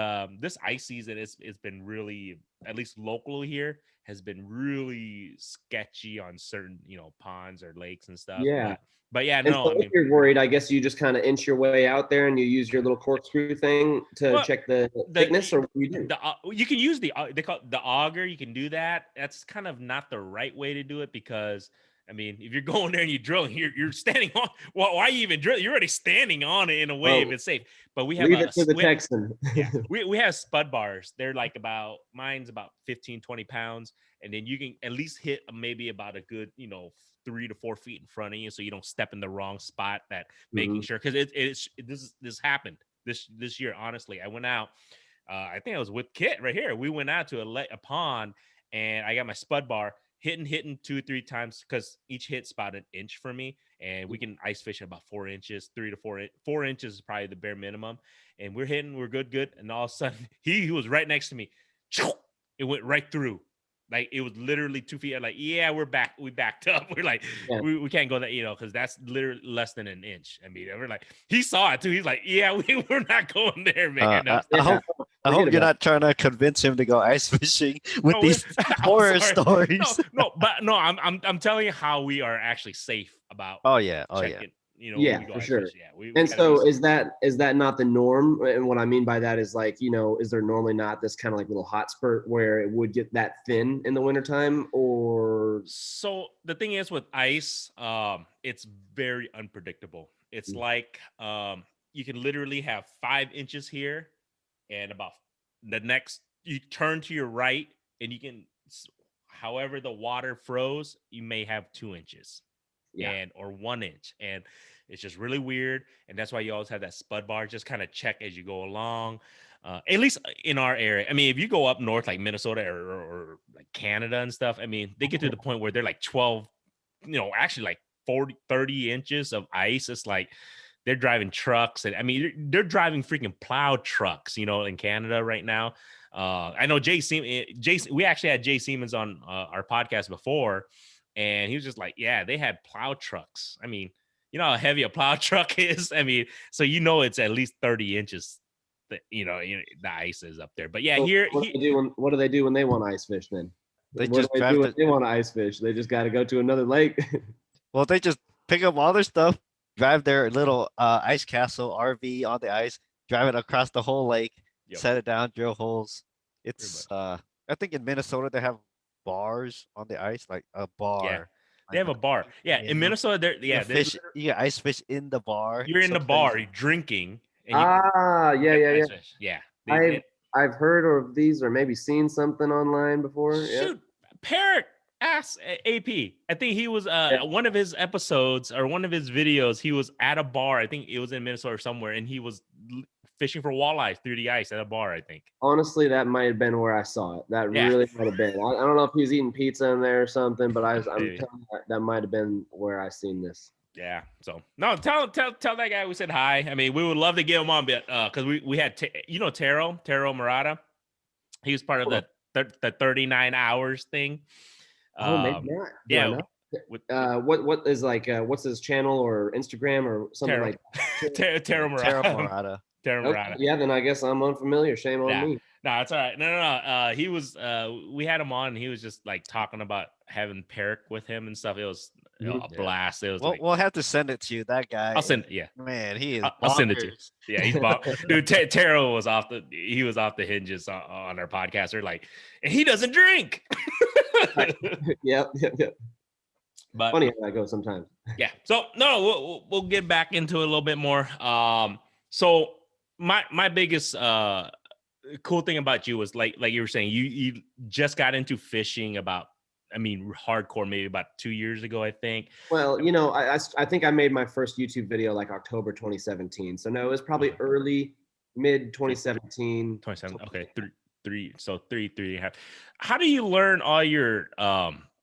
this ice season it's been really, at least locally here, has been really sketchy on certain, ponds or lakes and stuff. Yeah. But yeah, and so if you're worried, I guess you just kind of inch your way out there and you use your little corkscrew thing to check the thickness, or what do you do? You can use they call it the auger. You can do that. That's kind of not the right way to do it, because I mean, if you're going there and you're drilling, you're standing on. Well, why are you even drilling? You're already standing on it in a way if it's safe. But we have leave it to the Texan. Yeah, we have spud bars. They're like mine's about 15, 20 pounds, and then you can at least hit maybe about a good 3 to 4 feet in front of you, so you don't step in the wrong spot. That making sure, because this happened this year. Honestly, I went out. I think I was with Kit right here. We went out to a pond, and I got my spud bar hitting 2 or 3 times, because each hit's about an inch for me, and we can ice fish at about 4 inches. 3 to 4 inches is probably the bare minimum, and we're good, and all of a sudden he was right next to me. It went right through. Like, it was literally 2 feet. I'm like, yeah, we're back. We backed up. We're like, we can't go that, because that's literally less than an inch. I mean, we're like, he saw it too. He's like, yeah, we're not going there, man. I hope you're not trying to convince him to go ice fishing with these horror stories. I'm telling you how we are actually safe about. Checking. For sure. And so is that not the norm? And what I mean by that is, like, is there normally not this kind of like little hot spurt where it would get that thin in the wintertime? Or so the thing is with ice, it's very unpredictable. It's like you can literally have 5 inches here, and about the next you turn to your right, and you can, however the water froze, you may have 2 inches. Or 1 inch, and it's just really weird. And that's why you always have that spud bar. Just kind of check as you go along. At least in our area. I mean, if you go up north like Minnesota or like Canada and stuff, I mean, they get to the point where they're like 12, actually like 40, 30 inches of ice. It's like they're driving trucks, and I mean, they're driving freaking plow trucks, in Canada right now. I know Jason, we actually had Jay Siemens on our podcast before. And he was just like, yeah, they had plow trucks. I mean, you know how heavy a plow truck is? I mean, so it's at least 30 inches that, the ice is up there. But yeah, what do they do when they want to ice fish then? They do when they want to ice fish? They just got to go to another lake. Well, they just pick up all their stuff, drive their little ice castle RV on the ice, drive it across the whole lake, set it down, drill holes. It's, I think in Minnesota, they have bars on the ice, like a bar. Yeah, they have a bar. Yeah, in Minnesota, you ice fish in the bar. You're in the bar, you're drinking. And yeah. I've heard of these, or maybe seen something online before. Shoot, Parrot asked AP. I think he was one of his episodes or one of his videos. He was at a bar. I think it was in Minnesota or somewhere, and he was fishing for walleyes through the ice at a bar, I think. Honestly, that might have been where I saw it. That really might have been. I don't know if he was eating pizza in there or something, but I'm telling you, that might have been where I seen this. Yeah. So no, tell that guy we said hi. I mean, we would love to get him on, but because we had Taro Murata. He was part of the 39 hours thing. Maybe not. Yeah. What is like what's his channel or Instagram or something like Taro Murata. Okay, yeah, then I guess I'm unfamiliar. Shame on me. No, it's all right. No. He was. We had him on, and he was just like talking about having Peric with him and stuff. It was a blast. It was. We'll have to send it to you. That guy. I'll send it. Yeah, man, he is. I'll send it to you. Yeah, he's dude. Taro was off the. He was off the hinges on our podcast. They're like, and he doesn't drink. Yep. But funny how that goes sometimes. Yeah. So no, we'll get back into it a little bit more. So my biggest cool thing about you was like you were saying, you just got into fishing hardcore maybe about 2 years ago, I think. Well, I think I made my first YouTube video like October 2017. So no, it was probably mid 2017. 2017. Okay, three and a half. How do you learn all your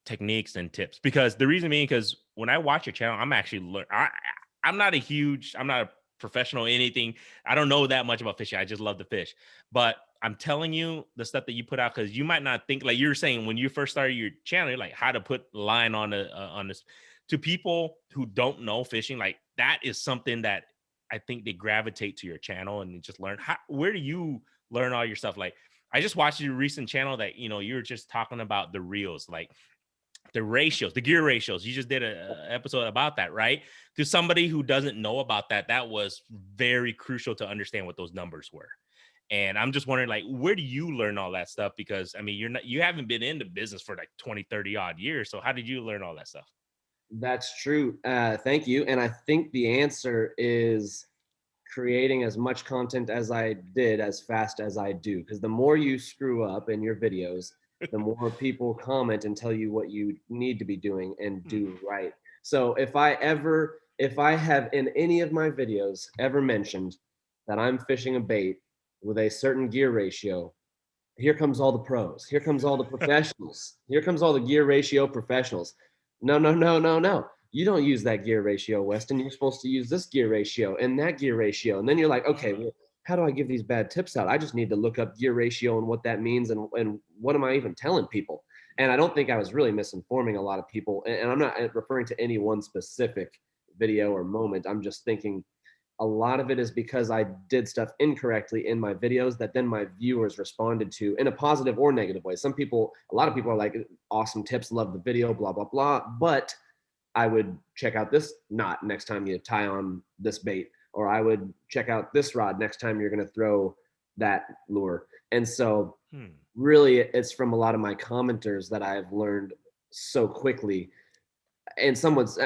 techniques and tips? Because the reason being, because when I watch your channel, I'm actually I'm not a professional anything. I don't know that much about fishing. I just love to fish. But I'm telling you the stuff that you put out, because you might not think, like you were saying when you first started your channel, you're like how to put line on this. To people who don't know fishing, like that is something that I think they gravitate to your channel and just learn. Where do you learn all your stuff? Like I just watched your recent channel that you were just talking about the reels, like the ratios, the gear ratios. You just did an episode about that, right? To somebody who doesn't know about that, that was very crucial to understand what those numbers were. And I'm just wondering, like, where do you learn all that stuff? Because I mean, you haven't been in the business for like 20, 30 odd years. So how did you learn all that stuff? That's true. Thank you. And I think the answer is creating as much content as I did as fast as I do. Because the more you screw up in your videos, the more people comment and tell you what you need to be doing and do right. So if I have in any of my videos ever mentioned that I'm fishing a bait with a certain gear ratio, here comes all the pros. Here comes all the professionals. Here comes all the gear ratio professionals. No, no, no, no, no. You don't use that gear ratio, Weston. You're supposed to use this gear ratio and that gear ratio. And then you're like, okay, well, how do I give these bad tips out? I just need to look up gear ratio and what that means and what am I even telling people? And I don't think I was really misinforming a lot of people. And I'm not referring to any one specific video or moment. I'm just thinking a lot of it is because I did stuff incorrectly in my videos that then my viewers responded to in a positive or negative way. A lot of people are like, awesome tips, love the video, blah, blah, blah. But I would check out this knot next time you tie on this bait, or I would check out this rod next time you're going to throw that lure. And so really it's from a lot of my commenters that I've learned so quickly. And someone's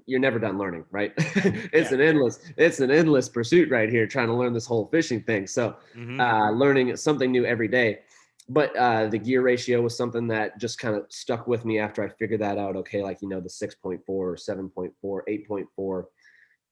you're never done learning, right? It's an endless pursuit right here, trying to learn this whole fishing thing. So learning something new every day. But the gear ratio was something that just kind of stuck with me after I figured that out. Okay, like, the 6.4, 7.4, 8.4.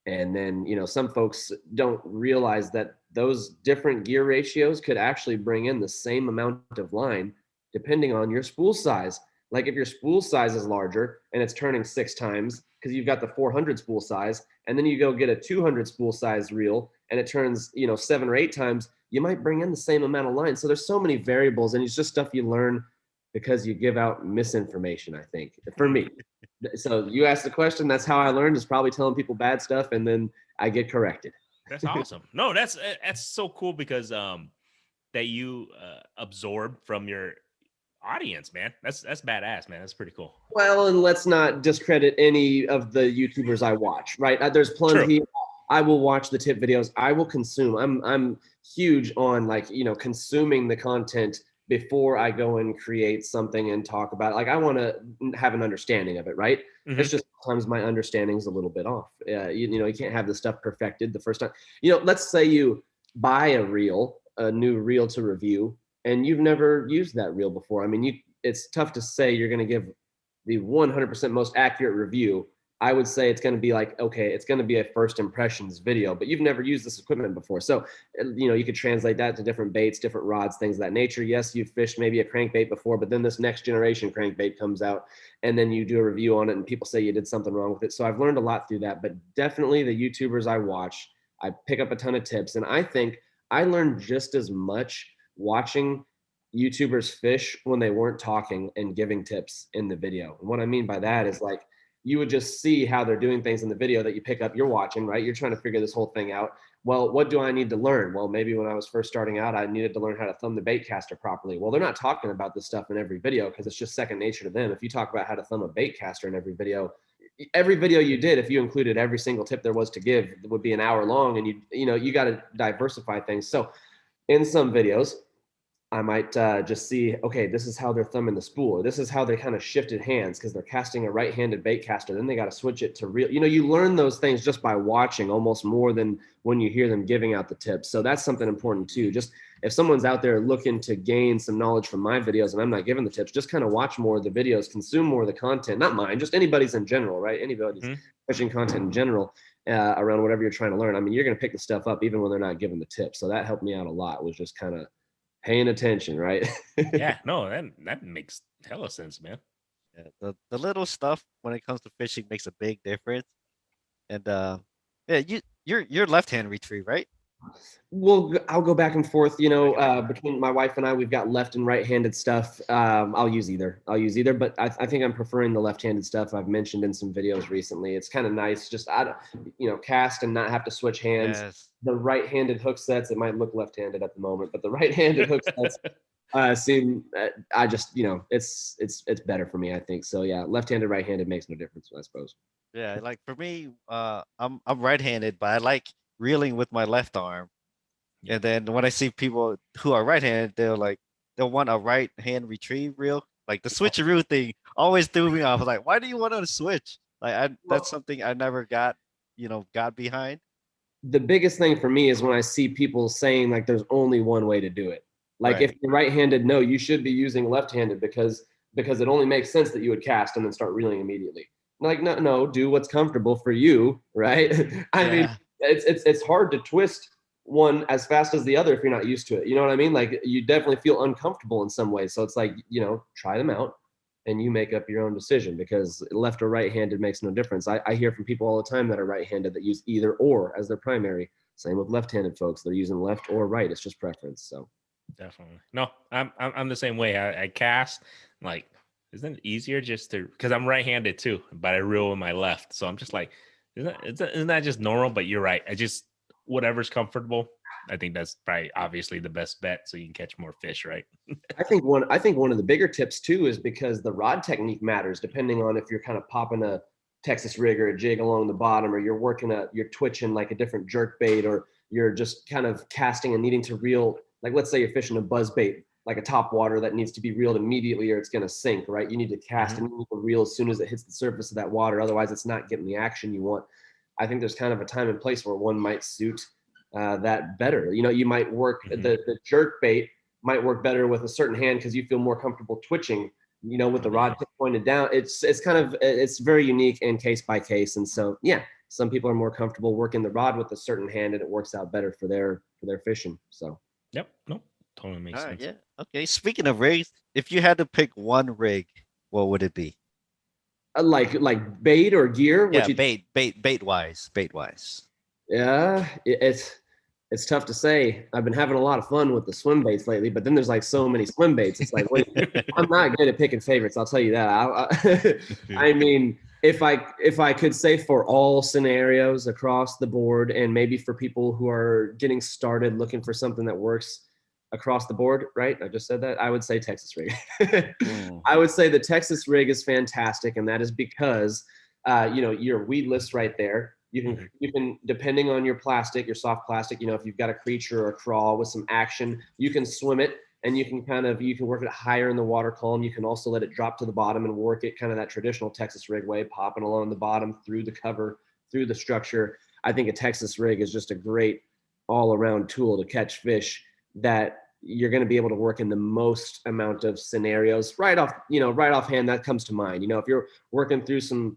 And then, some folks don't realize that those different gear ratios could actually bring in the same amount of line depending on your spool size. Like if your spool size is larger and it's turning 6 times because you've got the 400 spool size, and then you go get a 200 spool size reel and it turns, 7 or 8 times, you might bring in the same amount of line. So there's so many variables, and it's just stuff you learn because you give out misinformation, I think, for me. So you asked the question, that's how I learned, is probably telling people bad stuff and then I get corrected. That's awesome. No, that's so cool because that you absorb from your audience, man. That's badass, man. That's pretty cool. Well, and let's not discredit any of the YouTubers I watch, right? There's plenty. True. I will watch the tip videos. I will consume. I'm huge on consuming the content before I go and create something and talk about it. Like I want to have an understanding of it, right? Mm-hmm. It's just sometimes my understanding is a little bit off. You can't have the stuff perfected the first time. Let's say you buy a new reel to review, and you've never used that reel before. I mean, it's tough to say you're going to give the 100% most accurate review. I would say it's going to be like, okay, it's going to be a first impressions video, but you've never used this equipment before. So, you could translate that to different baits, different rods, things of that nature. Yes, you've fished maybe a crankbait before, but then this next generation crankbait comes out and then you do a review on it and people say you did something wrong with it. So I've learned a lot through that, but definitely the YouTubers I watch, I pick up a ton of tips. And I think I learned just as much watching YouTubers fish when they weren't talking and giving tips in the video. And what I mean by that is like, you would just see how they're doing things in the video that you pick up, you're watching, right? You're trying to figure this whole thing out. Well, what do I need to learn? Well, maybe when I was first starting out, I needed to learn how to thumb the bait caster properly. Well, they're not talking about this stuff in every video because it's just second nature to them. If you talk about how to thumb a bait caster in every video you did, if you included every single tip there was to give, it would be an hour long, and you got to diversify things. So in some videos, I might just see, okay, this is how they're thumbing the spool, or this is how they kind of shifted hands because they're casting a right-handed bait caster. Then they got to switch it to reel. You learn those things just by watching almost more than when you hear them giving out the tips. So that's something important too. Just if someone's out there looking to gain some knowledge from my videos and I'm not giving the tips, just kind of watch more of the videos, consume more of the content, not mine, just anybody's in general, right? Anybody's pushing content in general around whatever you're trying to learn. I mean, you're going to pick the stuff up even when they're not giving the tips. So that helped me out a lot, was just kind of paying attention, right? Yeah, no, that makes hella sense, man. Yeah, the little stuff when it comes to fishing makes a big difference. And yeah, you're left-hand retrieve, right? Well, I'll go back and forth. Between my wife and I, we've got left and right-handed stuff. I'll use either, but I think I'm preferring the left-handed stuff. I've mentioned in some videos recently. It's kind of nice, just cast and not have to switch hands. Yes. The right-handed hook sets, it might look left-handed at the moment, but the right-handed hook sets seem. I just, it's better for me, I think. So yeah, left-handed, right-handed makes no difference, I suppose. Yeah, like for me, I'm right-handed, but I like reeling with my left arm. And then when I see people who are right-handed, they'll want a right hand retrieve reel. Like the switcheroo thing always threw me off. I was like, why do you want to switch? That's something I never got behind. The biggest thing for me is when I see people saying like there's only one way to do it. Like if you're right-handed, no, you should be using left-handed because it only makes sense that you would cast and then start reeling immediately. Like no, do what's comfortable for you, right? I mean, it's hard to twist one as fast as the other if you're not used to it. You know what I mean? Like you definitely feel uncomfortable in some ways. So it's like, try them out and you make up your own decision because left or right-handed makes no difference. I hear from people all the time that are right-handed that use either or as their primary. Same with left-handed folks. They're using left or right. It's just preference. So definitely. No, I'm the same way. I cast like, isn't it easier just to, because I'm right-handed too, but I reel with my left. So I'm just like, isn't that just normal? But you're right. I just, whatever's comfortable. I think that's probably obviously the best bet so you can catch more fish, right? I think one of the bigger tips too is because the rod technique matters depending on if you're kind of popping a Texas rig or a jig along the bottom, or you're twitching like a different jerk bait, or you're just kind of casting and needing to reel. Like let's say you're fishing a buzz bait, like a top water that needs to be reeled immediately or it's going to sink, right? You need to cast and you need to reel as soon as it hits the surface of that water. Otherwise it's not getting the action you want. I think there's kind of a time and place where one might suit that better. You might work the jerk bait might work better with a certain hand because you feel more comfortable twitching, with the rod tip pointed down. It's very unique and case by case. And so, some people are more comfortable working the rod with a certain hand and it works out better for their fishing. So, yep. Nope. Totally makes sense. Yeah. Okay. Speaking of rigs, if you had to pick one rig, what would it be? Like bait or gear? Yeah, bait wise. Yeah, it's tough to say. I've been having a lot of fun with the swim baits lately, but then there's like so many swim baits. It's like, wait, I'm not good at picking favorites. I'll tell you that. I mean, if I could say for all scenarios across the board, and maybe for people who are getting started looking for something that works across the board, right? I just said that. I would say Texas rig. I would say the Texas rig is fantastic, and that is because you're weedless right there. You can, depending on your plastic, your soft plastic, if you've got a creature or a crawl with some action, you can swim it and you can work it higher in the water column. You can also let it drop to the bottom and work it kind of that traditional Texas rig way, popping along the bottom through the cover, through the structure. I think a Texas rig is just a great all around tool to catch fish that you're going to be able to work in the most amount of scenarios. Right offhand, that comes to mind. If you're working through some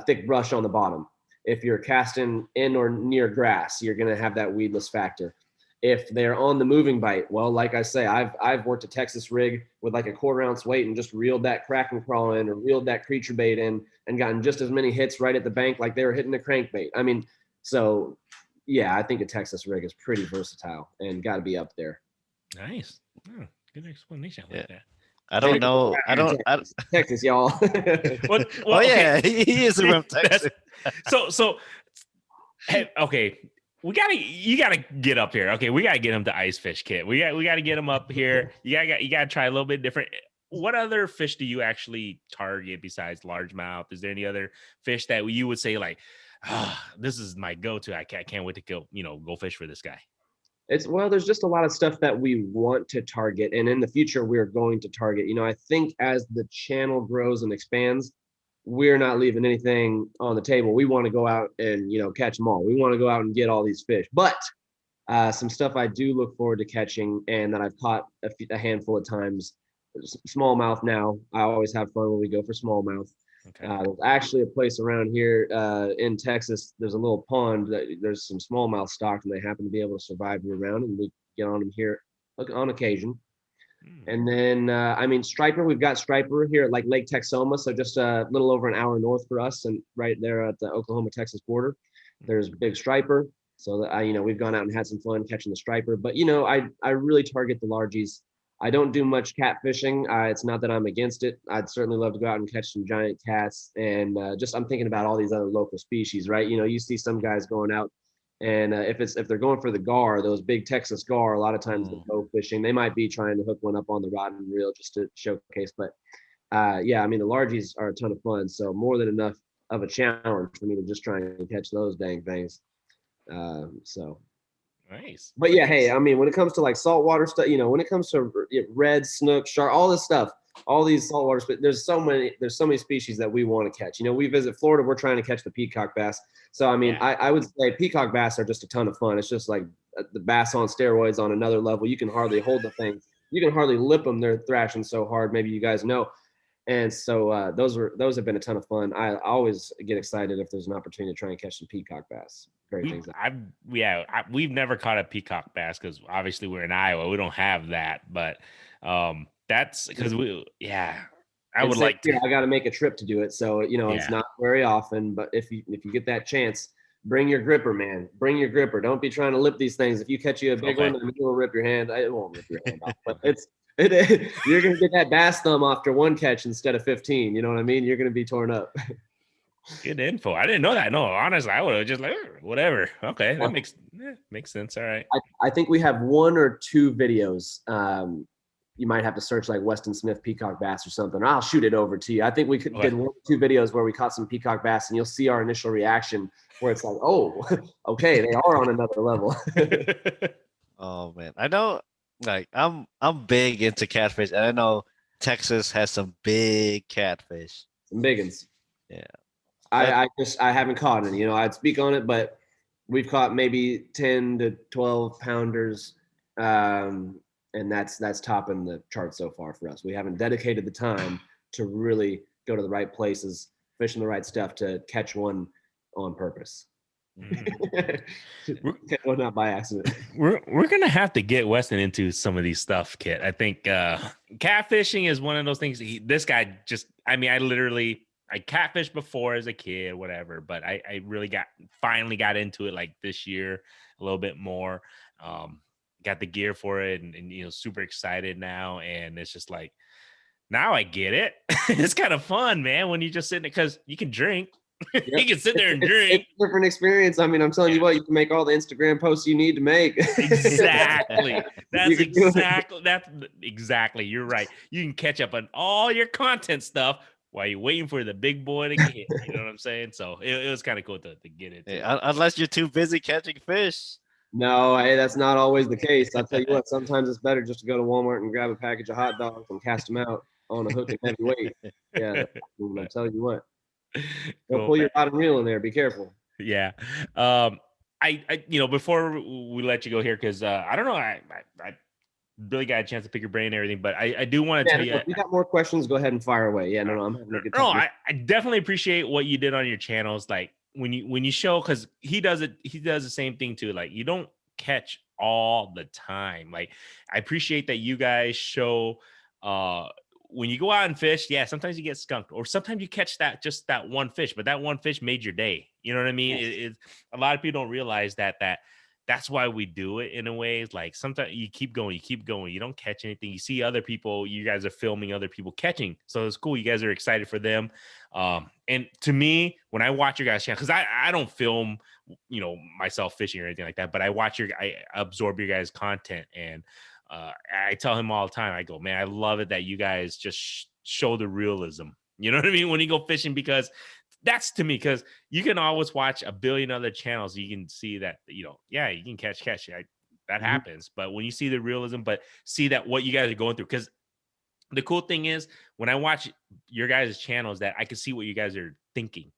thick brush on the bottom, if you're casting in or near grass, you're going to have that weedless factor. If they're on the moving bite, well, like I say, I've worked a Texas rig with like a 1/4 ounce weight and just reeled that Kraken crawl in or reeled that creature bait in and gotten just as many hits right at the bank like they were hitting the crankbait. I mean, so yeah, I think a Texas rig is pretty versatile and got to be up there. Nice. Oh, good explanation. I like that. I don't know. I don't. Texas, y'all. Well, yeah, he is from Texas. So, hey, okay, you gotta get up here. Okay, we gotta get him to ice fish kit. We gotta get him up here. You gotta try a little bit different. What other fish do you actually target besides largemouth? Is there any other fish that you would say like, this is my go-to? I can't wait to go fish for this guy. There's just a lot of stuff that we want to target, and in the future we're going to target. I think as the channel grows and expands, we're not leaving anything on the table. We want to go out and catch them all. We want to go out and get all these fish. But some stuff I do look forward to catching, and that I've caught a handful of times. Smallmouth. Now I always have fun when we go for smallmouth. Okay. There's actually a place around here in Texas. There's a little pond that there's some smallmouth stocked, and they happen to be able to survive year round, and we get on them here on occasion. And then, striper, we've got striper here at like Lake Texoma, so just a little over an hour north for us, and right there at the Oklahoma-Texas border, there's big striper. So that we've gone out and had some fun catching the striper. But I really target the largies. I don't do much catfishing. It's not that I'm against it. I'd certainly love to go out and catch some giant cats. And I'm thinking about all these other local species, right? You see some guys going out, and if they're going for the gar, those big Texas gar, a lot of times they go fishing. They might be trying to hook one up on the rod and reel just to showcase. But the largies are a ton of fun. So more than enough of a challenge for me to just try and catch those dang things. Nice. But yeah, hey, when it comes to like saltwater stuff, when it comes to red, snook, shark, all this stuff, all these saltwater, but there's so many species that we want to catch. You know, we visit Florida, we're trying to catch the peacock bass. So, I mean, I would say peacock bass are just a ton of fun. It's just like the bass on steroids on another level. You can hardly hold the thing. You can hardly lip them. They're thrashing so hard. Maybe you guys know. And so those have been a ton of fun. I always get excited if there's an opportunity to try and catch some peacook bass. We've never caught a peacock bass because obviously we're in Iowa. We don't have that, but that's because I would like to. I got to make a trip to do it. So, you know, it's not very often, but if you get that chance, bring your gripper, man. Bring your gripper. Don't be trying to lip these things. If you catch you a big one, it will rip your hand. It won't rip your hand off, but you're going to get that bass thumb after one catch instead of 15. You know what I mean? You're going to be torn up. Good info. I didn't know that. No, honestly, I would have just like, whatever. Okay. That makes sense. All right. I think we have 1 or 2 videos. You might have to search like Westin Smith peacock bass or something. I'll shoot it over to you. I think we did 1 or 2 videos where we caught some peacock bass, and you'll see our initial reaction where it's like, oh, okay, they are on another level. Oh man, I know. Like I'm big into catfish, and I know Texas has some big catfish. Some big ones. Yeah. I haven't caught any. You know, I'd speak on it, but we've caught maybe 10 to 12 pounders, and that's topping the chart so far for us. We haven't dedicated the time to really go to the right places, fishing the right stuff to catch one on purpose. Well, not by accident. We're gonna have to get Westin into some of these stuff, Kit. I think catfishing is one of those things. This guy I catfished before as a kid, whatever, but I really finally got into it like this year a little bit more. Got the gear for it, and you know, super excited now, and it's just like, now I get it. It's kind of fun, man, when you just sit there because you can drink. Yep. You can sit there and drink. It's a different experience. I mean, I'm telling you what, you can make all the Instagram posts you need to make. Exactly. That's exactly. You're right. You can catch up on all your content stuff while you're waiting for the big boy to get. You know what I'm saying? So it was kind of cool to get it. Yeah, unless you're too busy catching fish. No, hey, that's not always the case. I'll tell you what, sometimes it's better just to go to Walmart and grab a package of hot dogs and cast them out on a hook and heavy weight. Yeah, I'm telling you what. Don't pull your bottom reel in there. Be careful. Yeah. I before we let you go here, because I don't know, I really got a chance to pick your brain and everything, but I do want to tell you. If you got more questions, go ahead and fire away. Yeah, no, I'm having a good time. No, I definitely appreciate what you did on your channels. Like when you show, because he does the same thing too. Like you don't catch all the time. Like I appreciate that you guys show when you go out and fish, sometimes you get skunked, or sometimes you catch that one fish, but that one fish made your day. You know what I mean? Yes. A lot of people don't realize that's why we do it in a way. It's like sometimes you keep going, you don't catch anything. You see other people, you guys are filming other people catching. So it's cool. You guys are excited for them. And to me, when I watch your guys' channel, because I don't film, myself fishing or anything like that, but I absorb your guys' content, and I tell him all the time, I go, man, I love it that you guys just show the realism. You know what I mean? When you go fishing, because that's to me, because you can always watch a billion other channels. You can see that, you can catch. That happens. But when you see the realism, but see that what you guys are going through, because the cool thing is when I watch your guys' channels, that I can see what you guys are thinking.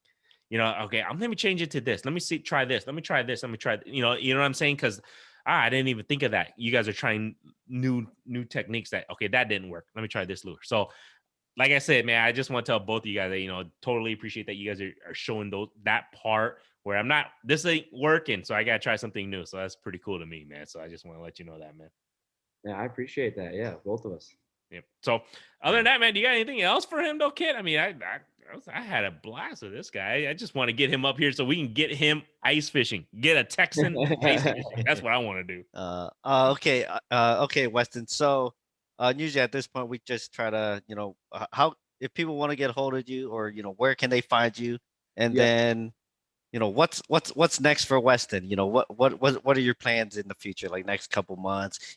Okay, let me change it to this. Let me try this. Let me try this. Let me try, you know what I'm saying? Because I didn't even think of that. You guys are trying new techniques that, okay, that didn't work. Let me try this lure. So like I said, man, I just want to tell both of you guys that, totally appreciate that you guys are showing that part where this ain't working. So I got to try something new. So that's pretty cool to me, man. So I just want to let you know that, man. Yeah, I appreciate that. Yeah, both of us. Yep. So other than that, man, do you got anything else for him though, kid? I mean, I had a blast with this guy. I just want to get him up here so we can get him ice fishing. Get a Texan ice fishing. That's what I want to do. Okay, Westin. So usually at this point we just try to, how if people want to get a hold of you, or where can they find you, and then what's next for Westin? What are your plans in the future, like next couple months?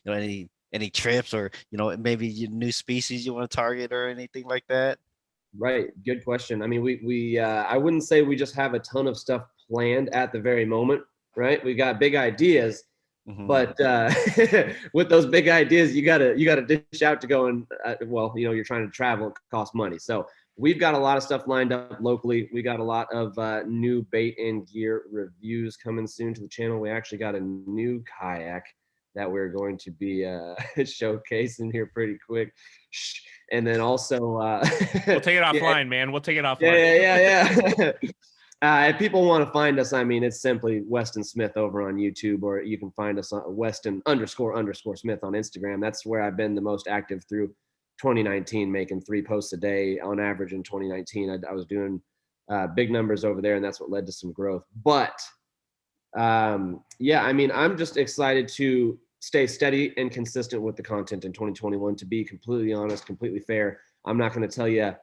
Any trips, or maybe your new species you want to target or anything like that? Right. Good question. I mean, we I wouldn't say we just have a ton of stuff planned at the very moment, right? We got big ideas, But with those big ideas, you gotta dish out to go and well, you know, you're trying to travel, it costs money. So we've got a lot of stuff lined up locally. We got a lot of new bait and gear reviews coming soon to the channel. We actually got a new kayak that we're going to be showcasing here pretty quick. And then also we'll take it offline, man. We'll take it offline. Yeah. If people want to find us, I mean, it's simply Westin Smith over on YouTube, or you can find us on Westin__Smith on Instagram. That's where I've been the most active through 2019, making 3 posts a day on average in 2019. I was doing big numbers over there, and that's what led to some growth. But yeah, I mean, I'm just excited to stay steady and consistent with the content in 2021. To be completely honest, completely fair, I'm not going to tell you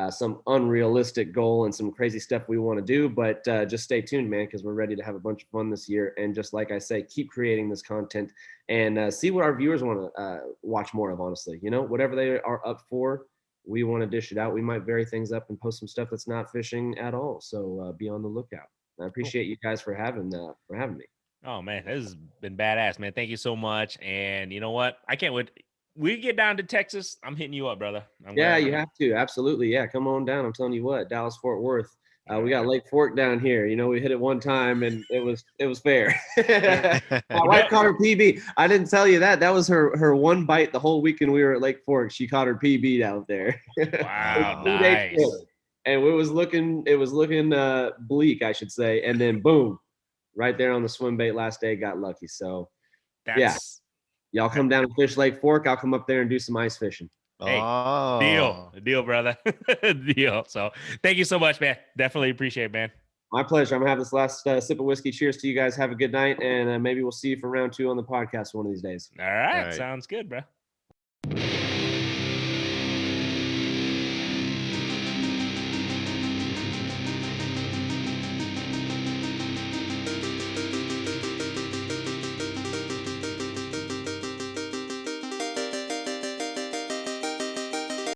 some unrealistic goal and some crazy stuff we want to do, but just stay tuned, man, because we're ready to have a bunch of fun this year. And just like I say, keep creating this content and see what our viewers want to watch more of, honestly. You know, whatever they are up for, we want to dish it out. We might vary things up and post some stuff that's not fishing at all. So be on the lookout. I appreciate you guys for having me. Oh, man, this has been badass, man. Thank you so much. And you know what? I can't wait. We get down to Texas, I'm hitting you up, brother. Yeah, you have to. Absolutely. Yeah, come on down. I'm telling you what, Dallas, Fort Worth. We got Lake Fork down here. You know, we hit it one time and it was fair. My wife caught her PB. I didn't tell you that. That was her one bite the whole weekend we were at Lake Fork. She caught her PB out there. Wow, nice. And it was looking bleak, I should say. And then boom, right there on the swim bait last day, got lucky. So yeah. Y'all come down and fish Lake Fork. I'll come up there and do some ice fishing. Hey, deal, brother. Deal. So thank you so much, man. Definitely appreciate it, man. My pleasure. I'm going to have this last sip of whiskey. Cheers to you guys. Have a good night. And maybe we'll see you for round 2 on the podcast one of these days. All right. Sounds good, bro.